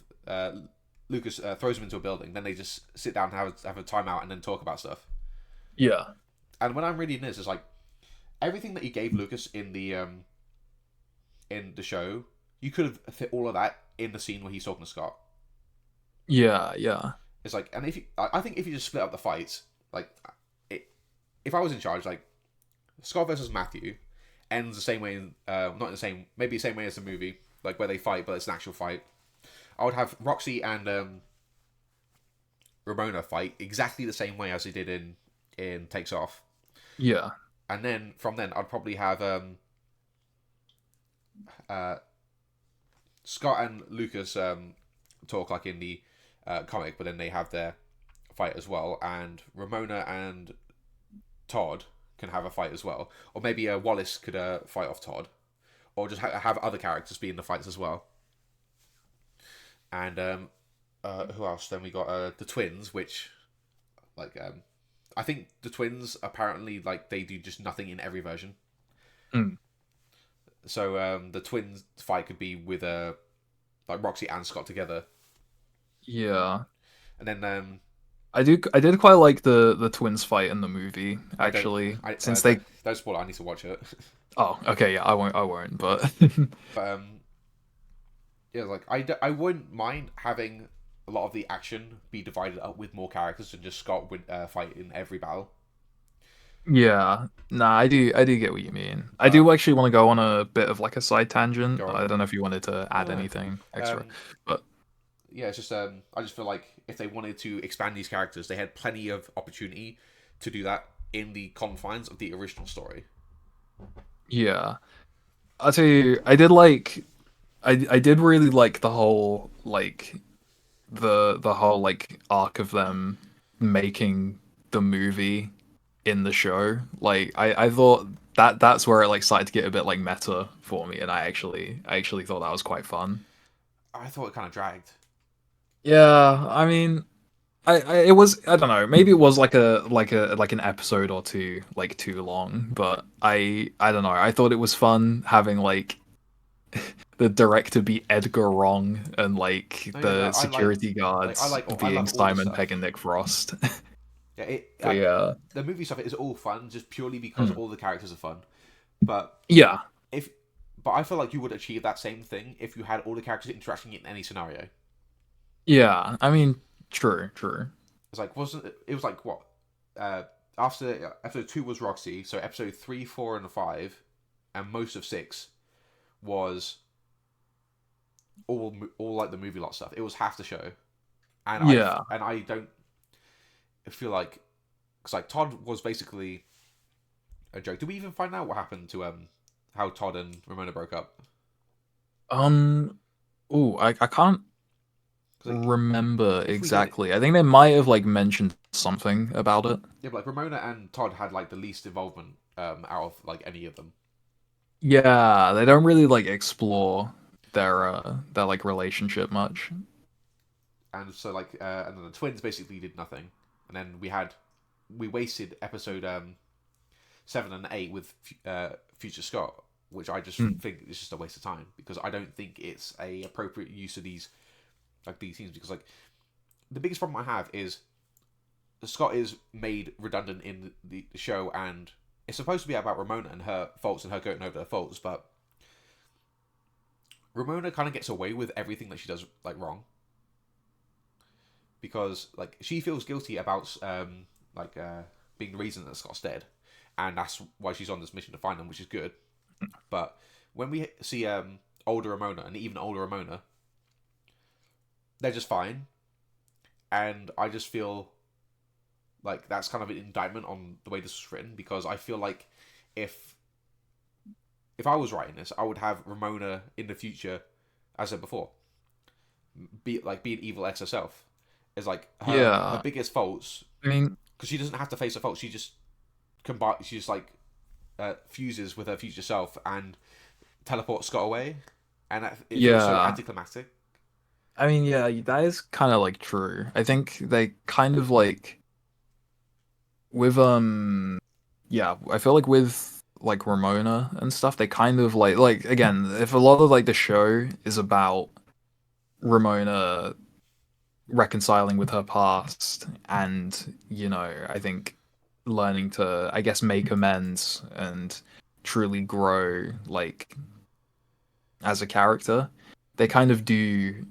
Lucas throws him into a building. Then they just sit down and have a timeout and then talk about stuff. Yeah. And when I'm reading this, it's like everything that you gave Lucas in the show, you could have fit all of that in the scene where he's talking to Scott. Yeah, yeah. It's like, and if you, I think if you just split up the fights, like, it, if I was in charge, like Scott versus Matthew ends the same way, not in the same, maybe the same way as the movie, like where they fight, but it's an actual fight. I would have Roxy and Ramona fight exactly the same way as they did in Takes Off, Yeah. and then from then I'd probably have uh, Scott and Lucas talk like in the comic, but then they have their fight as well, and Ramona and Todd can have a fight as well, or maybe Wallace could fight off Todd, or just have other characters be in the fights as well. And who else? Then we got the twins, which like I think the twins apparently like they do just nothing in every version. Mm. So the twins fight could be with like Roxy and Scott together, Yeah. and then I did quite like the twins fight in the movie, actually. Since they don't spoil it. I need to watch it. Oh, okay, yeah, I won't, but But yeah, like I wouldn't mind having a lot of the action be divided up with more characters and just Scott fight in every battle. yeah. Nah, I do get what you mean. I But do actually want to go on a bit of like a side tangent. go on. I don't know if you wanted to add No, anything extra, um, but yeah, it's just I just feel like if they wanted to expand these characters, they had plenty of opportunity to do that in the confines of the original story. yeah. I'll tell you, I did really like the whole like the whole like arc of them making the movie in the show. Like I thought that's where it like started to get a bit like meta for me, and I actually thought that was quite fun. I thought it kind of dragged. Yeah, I mean, it was I don't know, maybe it was like an episode or two like too long, but I don't know. I thought it was fun having like the director be Edgar Wrong and like No, yeah, no, the security guards I being love all the Simon stuff. Pegg and Nick Frost. Yeah, But yeah, the movie stuff is all fun just purely because mm. all the characters are fun. But Yeah, if but I feel like you would achieve that same thing if you had all the characters interacting in any scenario. yeah. I mean, true, true. It's like wasn't it was like what uh after episode 2 was Roxy, so episode 3, 4, and 5, and most of 6 was all like the movie lot stuff. It was half the show, and Yeah. I don't feel like because like Todd was basically a joke. Did we even find out what happened to how Todd and Ramona broke up? Um. Oh, I can't 'Cause, like, remember if we did, exactly. I think they might have like mentioned something about it. yeah, but, like Ramona and Todd had like the least involvement out of like any of them, Yeah, they don't really like explore their like relationship much. and so like and then the twins basically did nothing, and then we wasted episode 7 and 8 with Future Scott, which I just Mm. think is just a waste of time because I don't think it's a appropriate use of these scenes because like the biggest problem I have is Scott is made redundant in the show, and it's supposed to be about Ramona and her faults and her going over her faults, but Ramona kind of gets away with everything that she does like wrong because like she feels guilty about being the reason that Scott's dead, and that's why she's on this mission to find him, which is good. But when we see older Ramona and even older Ramona, they're just fine, and I just feel like that's kind of an indictment on the way this was written because I feel like if I was writing this, I would have Ramona in the future, as I said before, be an evil ex herself. Is like her Yeah, biggest faults I mean, because she doesn't have to face her faults. She just she just like fuses with her future self and teleports Scott away, and it feels so yeah. anticlimactic. I mean, yeah, that is kind of like true. I think they kind of like with yeah, I feel like with like Ramona and stuff, they kind of like again, if a lot of like the show is about Ramona reconciling with her past and, you know, I think learning to, I guess, make amends and truly grow like as a character. They kind of do.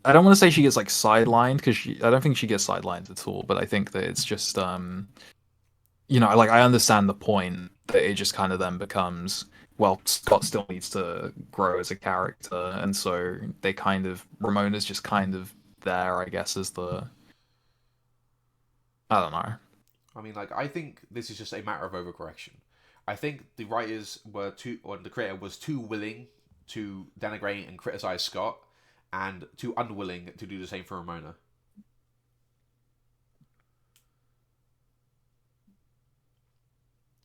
I don't want to say she gets like sidelined because I don't think she gets sidelined at all. But I think that it's just like I understand the point that it just kind of then becomes, well, Scott still needs to grow as a character, and so they kind of Ramona's just kind of there, I guess, as the I don't know. I mean, like, I think this is just a matter of overcorrection. I think the writers were too, or the creator was too willing to denigrate and criticize Scott, and too unwilling to do the same for Ramona.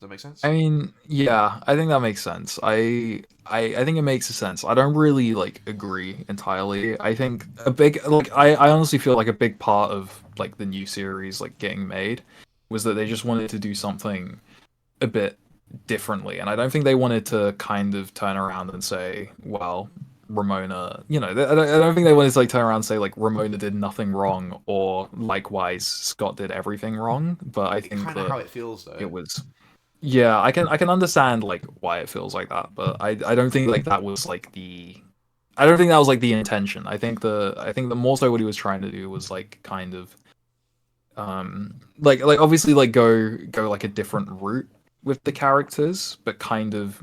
Does that make sense? I mean, yeah, I think that makes sense. I think it makes sense. I don't really like agree entirely. I think a big like I honestly feel like a big part of like the new series like getting made was that they just wanted to do something a bit differently, and I don't think they wanted to kind of turn around and say, well, Ramona, I don't think they wanted to like turn around and say like Ramona did nothing wrong or likewise Scott did everything wrong, but I It's think kind of how that it feels, though. it was yeah, I can understand like why it feels like that, but I don't think like that was like the I don't think that was like the intention. I think the more so what he was trying to do was like kind of like obviously like go like a different route with the characters, but kind of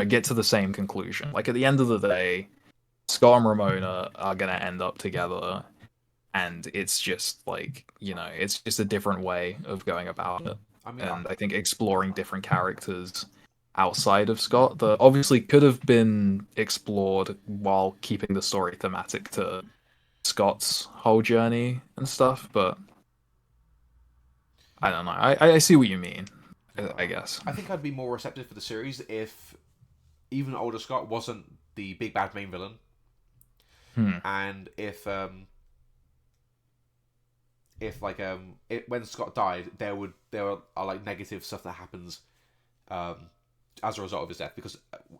get to the same conclusion. Like at the end of the day, Scott and Ramona are gonna end up together, and it's just like it's just a different way of going about it. I mean, And I think exploring different characters outside of Scott that obviously could have been explored while keeping the story thematic to Scott's whole journey and stuff, but I don't know. I see what you mean, I guess. I think I'd be more receptive for the series if even older Scott wasn't the big bad main villain, Hmm. and if like when Scott died, there are like negative stuff that happens um as a result of his death, because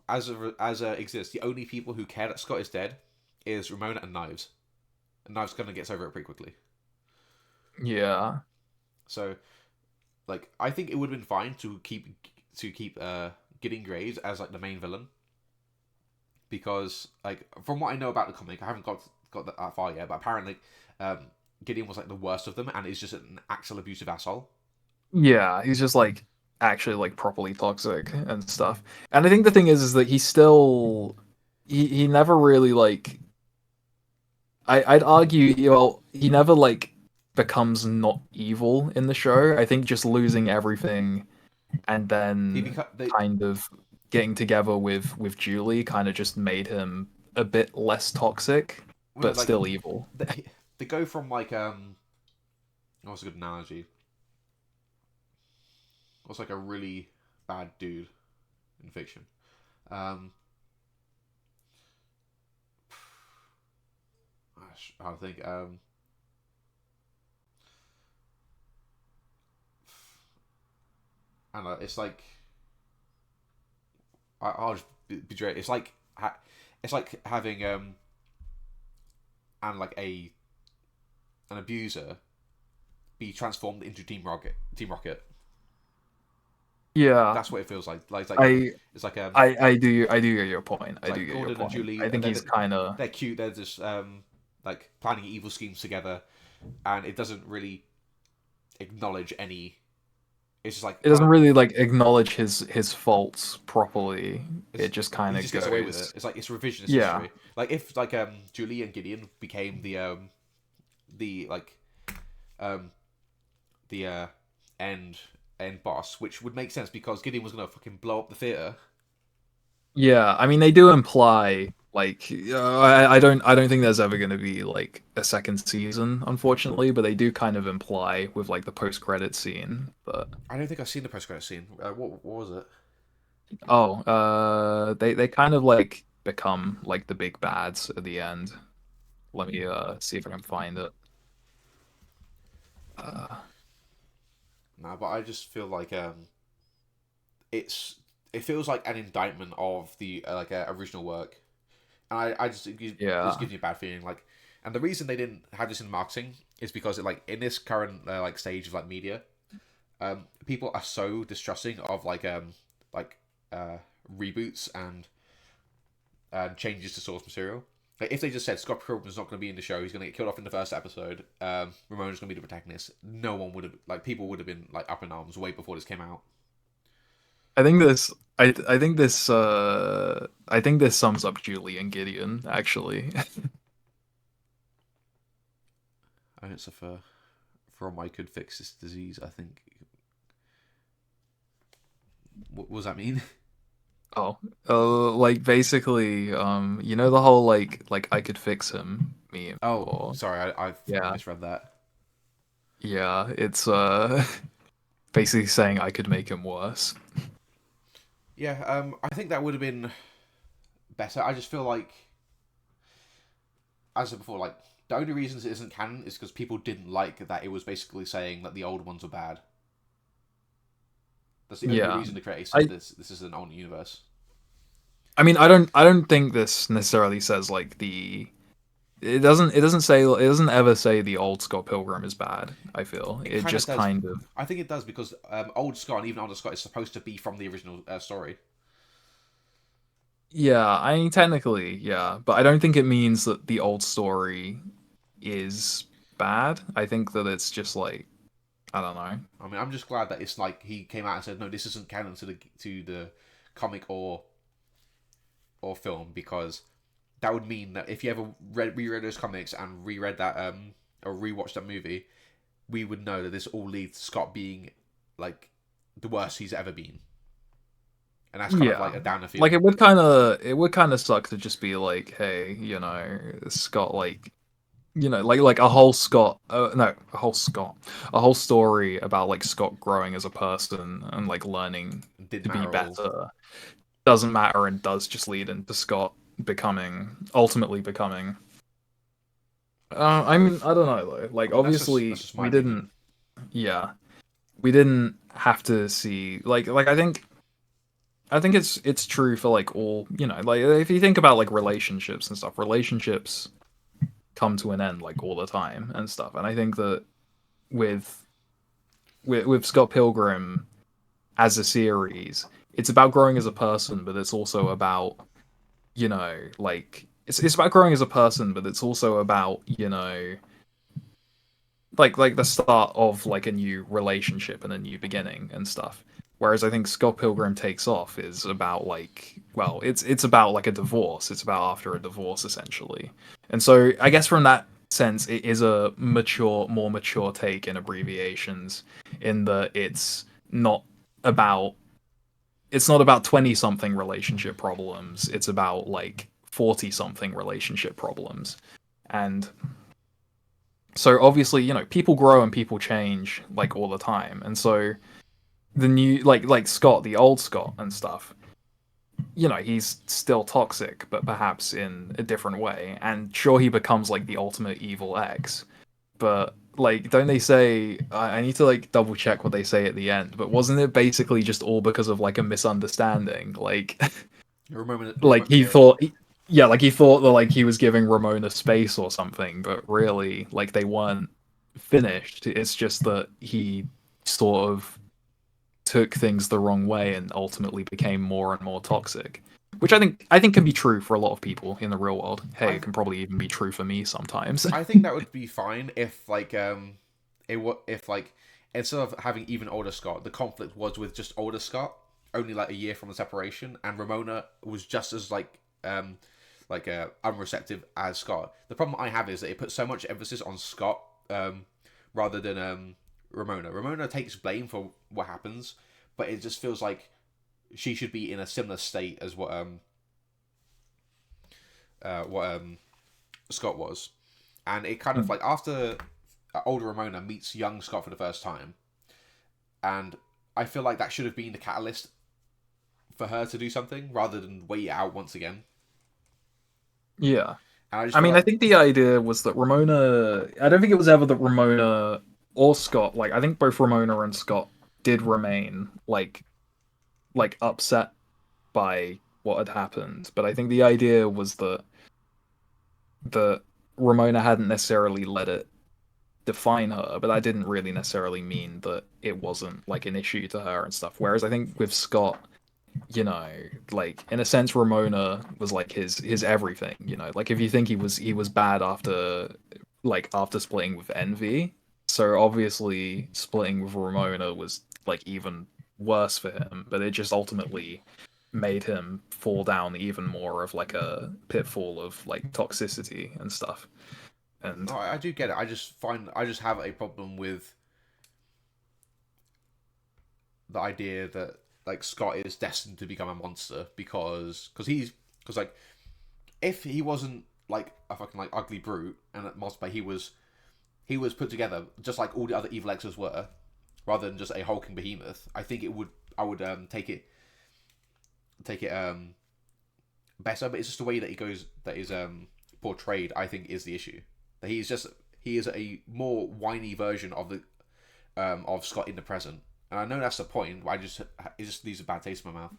as exists, the only people who care that Scott is dead is Ramona and Knives, and Knives kind of gets over it pretty quickly. Yeah. So like I think it would have been fine to keep Gideon Graves as like the main villain, because like from what I know about the comic, I haven't got that far yet, but apparently um, Gideon was like the worst of them and is just an actual abusive asshole. Yeah, he's just like actually like properly toxic and stuff. And I think the thing is that he never really like I'd argue, he never like becomes not evil in the show. I think just losing everything and He then become they kind of getting together with Julie kind of just made him a bit less toxic, well, but like still evil. they go from like what's a good analogy? What's like a really bad dude in fiction? Um, I think I don't know. It's like I'll just be straight. It's like having and like an abuser be transformed into Team Rocket. Team Rocket. Yeah, That's what it feels like. I It's like I do get your point. it's I do like get your Gordon and point. Julie. I think he's kind of They're cute. They're just like planning evil schemes together, and it doesn't really acknowledge any. It's just like it doesn't really like acknowledge his faults properly. it's, It just kind he of just gets away with it. goes, It's like it's revisionist yeah, history. Like if like Julie and Gideon became the like um the end end boss, which would make sense because Gideon was gonna fucking blow up the theater. yeah. I mean, they do imply like I don't think there's ever going to be like a second season, unfortunately, but they do kind of imply with like the post credit scene. But I don't think I've seen the post credit scene. What was it? they kind of like become like the big bads at the end. Let me see if I can find it. Uh, Nah, but I just feel like it feels like an indictment of the original work, and I just this yeah, gives me a bad feeling. Like, and the reason they didn't have this in marketing is because it like in this current like stage of like media, People are so distrusting of like uh, reboots and changes to source material. Like if they just said Scott Pilgrim's not going to be in the show, he's going to get killed off in the first episode. Ramona's going to be the protagonist. No one would have people would have been like up in arms way before this came out. I think this. I think this. I think this sums up Julie and Gideon actually. Answer from I could fix this disease. I think. What does that mean? Oh, like basically, you know the whole like I could fix him meme, Oh, or sorry, I yeah, misread that. yeah, it's basically saying I could make him worse. Yeah, I think that would have been better. I just feel like, as I said before, like the only reasons it isn't canon is because people didn't like that it was basically saying that the old ones were bad. That's the only Yeah, reason the creator said I this is an alternate universe. I mean I don't think this necessarily says like the it doesn't say it doesn't ever say the old Scott Pilgrim is bad. I feel It it kind of just does. kind of I think it does because old Scott and even older Scott is supposed to be from the original story. yeah. I mean technically yeah, but I don't think it means that the old story is bad. I think that it's just like I don't know. I mean, I'm just glad that it's like he came out and said, "No, this isn't canon to the comic or film," because that would mean that if you ever reread those comics and reread that or rewatched that movie, we would know that this all leads to Scott being like the worst he's ever been, and that's kind of Yeah. like a downer Like feeling. it would kind of suck to just be like, hey, you know, Scott like you know, like a whole Scott no, a whole story about like Scott growing as a person and like learning It didn't to be matter at all. better doesn't matter and does just lead into Scott becoming ultimately becoming I mean, I don't know though. I Like mean, that's obviously just my we opinion. didn't yeah, we didn't have to see like I think it's true for like all you know like if you think about like relationships and stuff relationships come to an end like all the time and stuff and I think that with with Scott Pilgrim as a series it's about growing as a person but it's also about you know like it's about growing as a person but it's also about you know like the start of like a new relationship and a new beginning and stuff. Whereas I think Scott Pilgrim Takes Off is about like well, it's about like a divorce. It's about after a divorce essentially. And so I guess from that sense it is a more mature take in abbreviations in that not about it's not about 20 something relationship problems. It's about like 40 something relationship problems. And so obviously, you know, people grow and people change like all the time. And so the new like Scott, the old Scott and stuff, you know, he's still toxic, but perhaps in a different way. And sure he becomes like the ultimate evil ex. But like don't they say I need to like double check what they say at the end, but wasn't it basically just all because of like a misunderstanding? Like like he Yeah, thought yeah, like he thought that like he was giving Ramona space or something, but really like they weren't finished. It's just that he sort of took things the wrong way and ultimately became more and more toxic. Which I think can be true for a lot of people in the real world. Hey, I it can probably even be true for me sometimes. I think that would be fine if if like instead of having even older Scott, the conflict was with just older Scott, only like a year from the separation, and Ramona was just as unreceptive as Scott. The problem I have is that it puts so much emphasis on Scott rather than Ramona. Ramona takes blame for what happens, but it just feels like she should be in a similar state as what Scott was. And it kind of like after older Ramona meets young Scott for the first time, and I feel like that should have been the catalyst for her to do something rather than wait it out once again. Yeah. And I just I feel mean, I like think the idea was that Ramona. I don't think it was ever that Ramona or Scott. Like, I think both Ramona and Scott did remain like upset by what had happened. But I think the idea was that Ramona hadn't necessarily let it define her, but that didn't really necessarily mean that it wasn't like an issue to her and stuff. Whereas I think with Scott, you know, like in a sense, Ramona was like his everything. You know, like if you think he was bad after splitting with Envy, so obviously splitting with Ramona was like even worse for him. But it just ultimately made him fall down even more of like a pitfall of like toxicity and stuff. And No, I do get it. I just have a problem with the idea that like Scott is destined to become a monster because like if he wasn't like a fucking like ugly brute and at Mosby he was put together just like all the other evil X's were, rather than just a hulking behemoth. I think I would take it better, but it's just the way that that is portrayed. I think is the issue. That he is a more whiny version of Scott in the present, and I know that's the point. But it just leaves a bad taste in my mouth.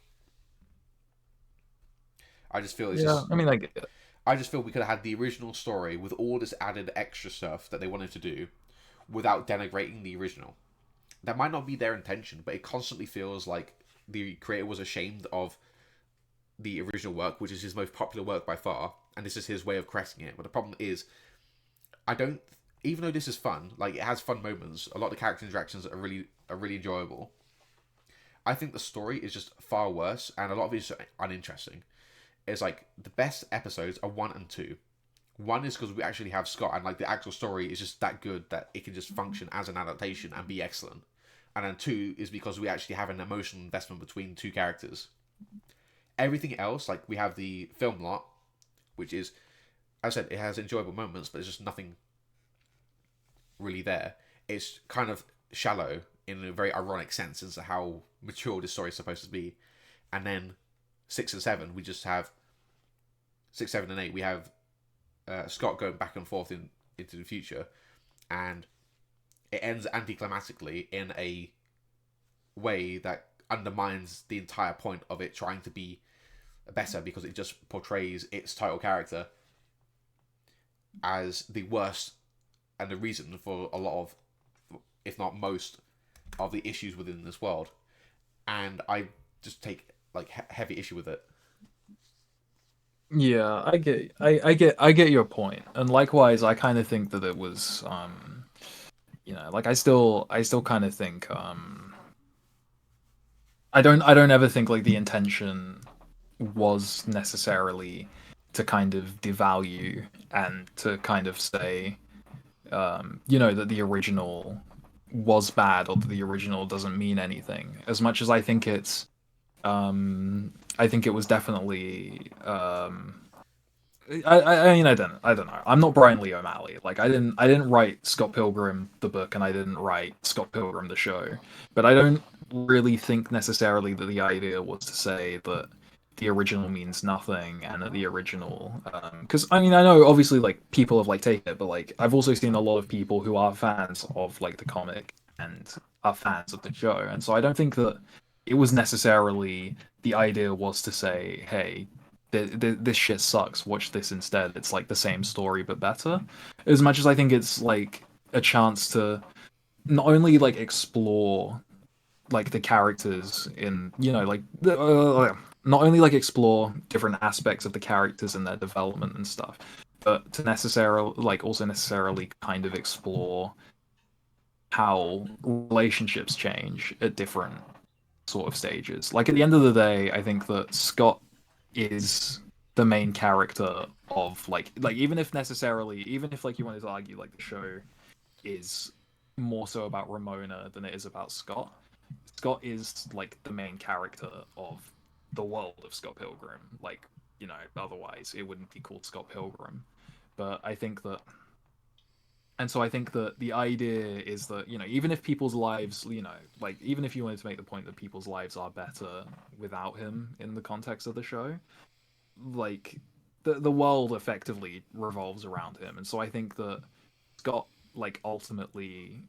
I just feel it's yeah, just I mean, like I just feel we could have had the original story with all this added extra stuff that they wanted to do, without denigrating the original. That might not be their intention, but it constantly feels like the creator was ashamed of the original work, which is his most popular work by far, and this is his way of correcting it. But the problem is, I don't. Even though this is fun, like it has fun moments, a lot of the character interactions are really enjoyable. I think the story is just far worse, and a lot of it is uninteresting. It's like the best episodes are 1 and 2. 1 is because we actually have Scott, and like the actual story is just that good that it can just function as an adaptation and be excellent. And then 2 is because we actually have an emotional investment between two characters. Everything else, like we have the film lot, which is, as I said, it has enjoyable moments, but there's just nothing really there. It's kind of shallow in a very ironic sense as to how mature this story is supposed to be. And then 6 and 7, we just have 6, 7, and 8. We have Scott going back and forth into the future, and it ends anticlimactically in a way that undermines the entire point of it trying to be better, because it just portrays its title character as the worst and the reason for a lot of, if not most, of the issues within this world. And I just take like heavy issue with it. yeah, I get your point, and likewise, I kind of think that it was, like I still kind of think, I don't ever think like the intention was necessarily to kind of devalue and to kind of say, that the original was bad or that the original doesn't mean anything. As much as I think it was definitely, I mean, I don't know. I'm not Brian Lee O'Malley. Like I didn't write Scott Pilgrim the book, and I didn't write Scott Pilgrim the show. But I don't really think necessarily that the idea was to say that the original means nothing and that the original, because I mean, I know obviously like people have like taken it, but like I've also seen a lot of people who are fans of like the comic and are fans of the show, and so I don't think that it was necessarily the idea was to say, hey, this shit sucks, watch this instead. It's like the same story but better. As much as I think it's like a chance to not only like explore like the characters in, not only like explore different aspects of the characters and their development and stuff, but to necessarily like also necessarily kind of explore how relationships change at different sort of stages. Like at the end of the day, I think that Scott is the main character of like even if like you wanted to argue like the show is more so about Ramona than it is about Scott. Scott is like the main character of the world of Scott Pilgrim. Like, otherwise it wouldn't be called Scott Pilgrim. But I think that the idea is that, even if people's lives, like even if you wanted to make the point that people's lives are better without him in the context of the show, like the world effectively revolves around him. And so I think that Scott like ultimately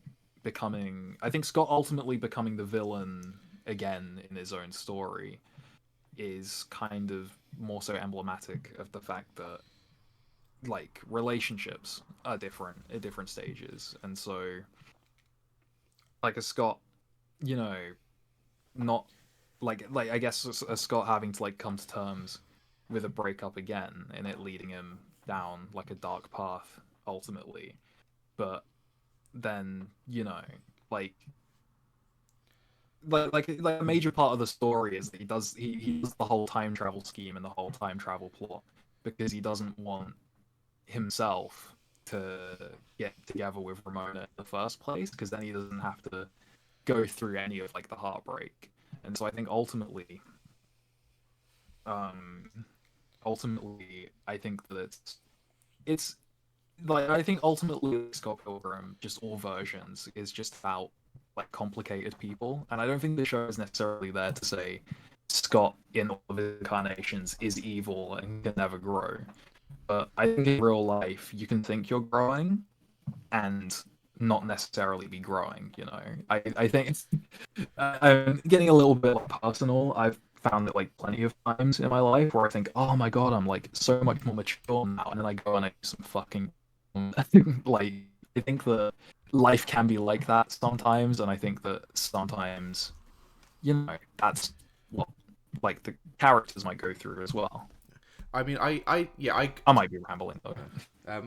Scott ultimately becoming the villain again in his own story is kind of more so emblematic of the fact that like relationships are different at different stages, and so like a Scott, you know, not like I guess a Scott having to like come to terms with a breakup again and it leading him down like a dark path ultimately, but then like like a major part of the story is that he does the whole time travel scheme and the whole time travel plot because he doesn't want himself to get together with Ramona in the first place because then he doesn't have to go through any of like the heartbreak. And so I think um ultimately I think that it's like I think ultimately Scott Pilgrim, just all versions, is just about like complicated people, and I don't think the show is necessarily there to say Scott in all of his incarnations is evil and can never grow. But I think in real life you can think you're growing and not necessarily be growing. I think I'm getting a little bit personal. I've found it like plenty of times in my life where I think, oh my god, I'm like so much more mature now, and then I go and I do some fucking like I think that life can be like that sometimes, and I think that sometimes that's what like the characters might go through as well. I mean, I I might be rambling though.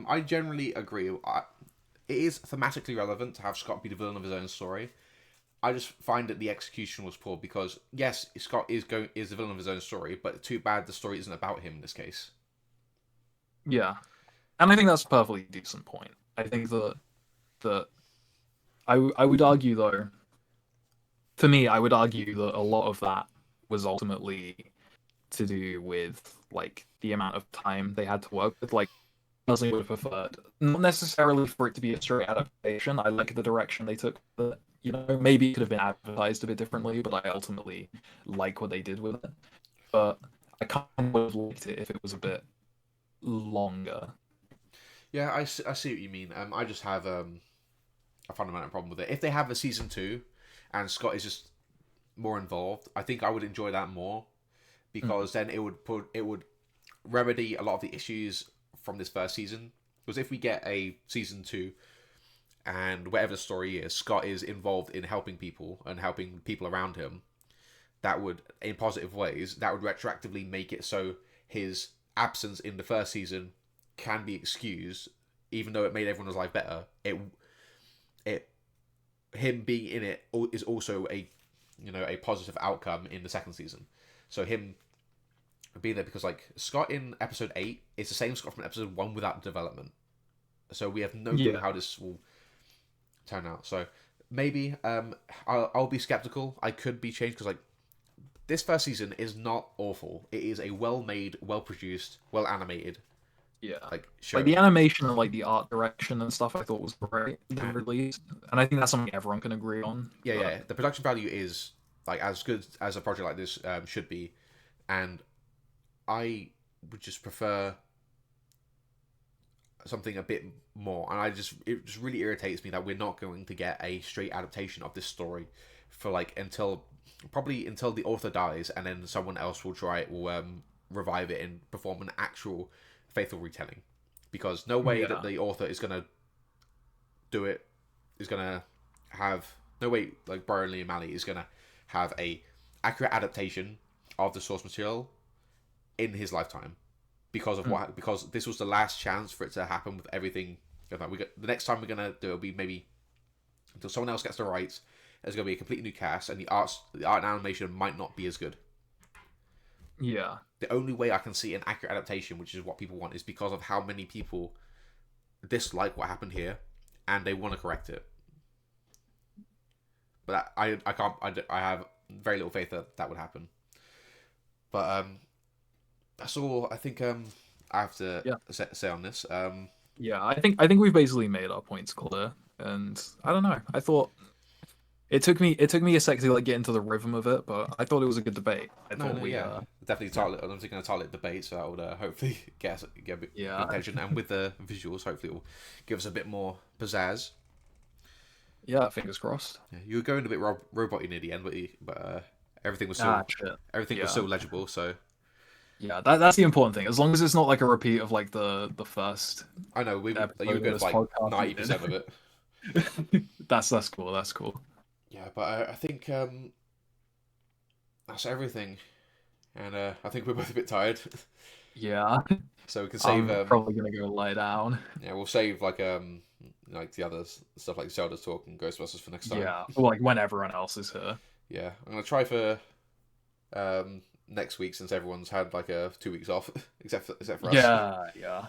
I generally agree. It is thematically relevant to have Scott be the villain of his own story. I just find that the execution was poor because yes, Scott is the villain of his own story, but too bad the story isn't about him in this case. Yeah, and I think that's a perfectly decent point. I think that I would argue though, for me, I would argue that a lot of that was ultimately to do with like the amount of time they had to work with. Like, personally, would have preferred not necessarily for it to be a straight adaptation. I like the direction they took. But maybe it could have been advertised a bit differently, but I ultimately like what they did with it. But I kind of would have liked it if it was a bit longer. Yeah, I see what you mean. I just have a fundamental problem with it. If they have a season two, and Scott is just more involved, I think I would enjoy that more Mm. because then it would remedy a lot of the issues from this first season. Because if we get a season two and whatever the story is, Scott is involved in helping people and helping people around him, that would, in positive ways, that would retroactively make it so his absence in the first season can be excused, even though it made everyone's life better. It him being in it is also a positive outcome in the second season. So him being there because like Scott in episode 8 is the same Scott from episode 1 without development. So we have no clue Yeah, how this will turn out. So maybe I'll be skeptical. I could be changed because like this first season is not awful. It is a well made, well produced, well animated yeah. like Like show. the animation and like the art direction and stuff, I thought was great at the And release, and I think that's something everyone can agree on. yeah, But yeah, the production value is like as good as a project like this should be, and I would just prefer something a bit more. And it just really irritates me that we're not going to get a straight adaptation of this story for like until the author dies, and then someone else will revive it and perform an actual faithful retelling. Because no way that yeah, the author is gonna do it is gonna have no way like Brian Lee O'Malley is gonna have a accurate adaptation of the source material in his lifetime mm, because this was the last chance for it to happen with everything. The next time we're gonna do it will be maybe until someone else gets the rights. There's gonna be a completely new cast, and the art and animation might not be as good. yeah, The only way I can see an accurate adaptation, which is what people want, is because of how many people dislike what happened here, and they want to correct it. But I can't. I have very little faith that that would happen. But that's all I think I have to yeah, say on this. yeah. I think we've basically made our points clear, and I don't know. I thought it took me a sec to like get into the rhythm of it, but I thought it was a good debate. I No, thought no, we yeah, definitely yeah, target. I'm thinking a target debate, so that would hopefully get a bit yeah, attention, and with the visuals, hopefully, it will give us a bit more pizzazz. yeah. Fingers crossed. Yeah, you were going a bit robot near the end, but everything was Ah, still shit. everything was Yeah, still legible. So Yeah, that's the important thing. As long as it's not like a repeat of like the first I know you episode of good this like podcast we 90% of it. did. That's cool. That's cool. Yeah, but I think that's everything, and I think we're both a bit tired, Yeah, so we can save. I'm probably gonna go lie down. Yeah, we'll save like the others stuff like Zelda's talk and Ghostbusters for next time. Yeah, like when everyone else is here. Yeah, I'm gonna try for next week since everyone's had like 2 weeks off, except for us. Yeah, yeah.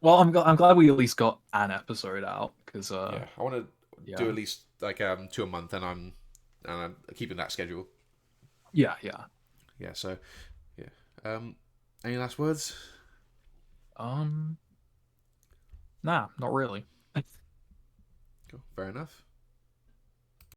Well, I'm glad we at least got an episode out because Yeah, I want to do yeah, at least like two a month, and I'm keeping that schedule. yeah. Yeah, so yeah. Any last words? Um, nah, not really. Cool. Fair enough.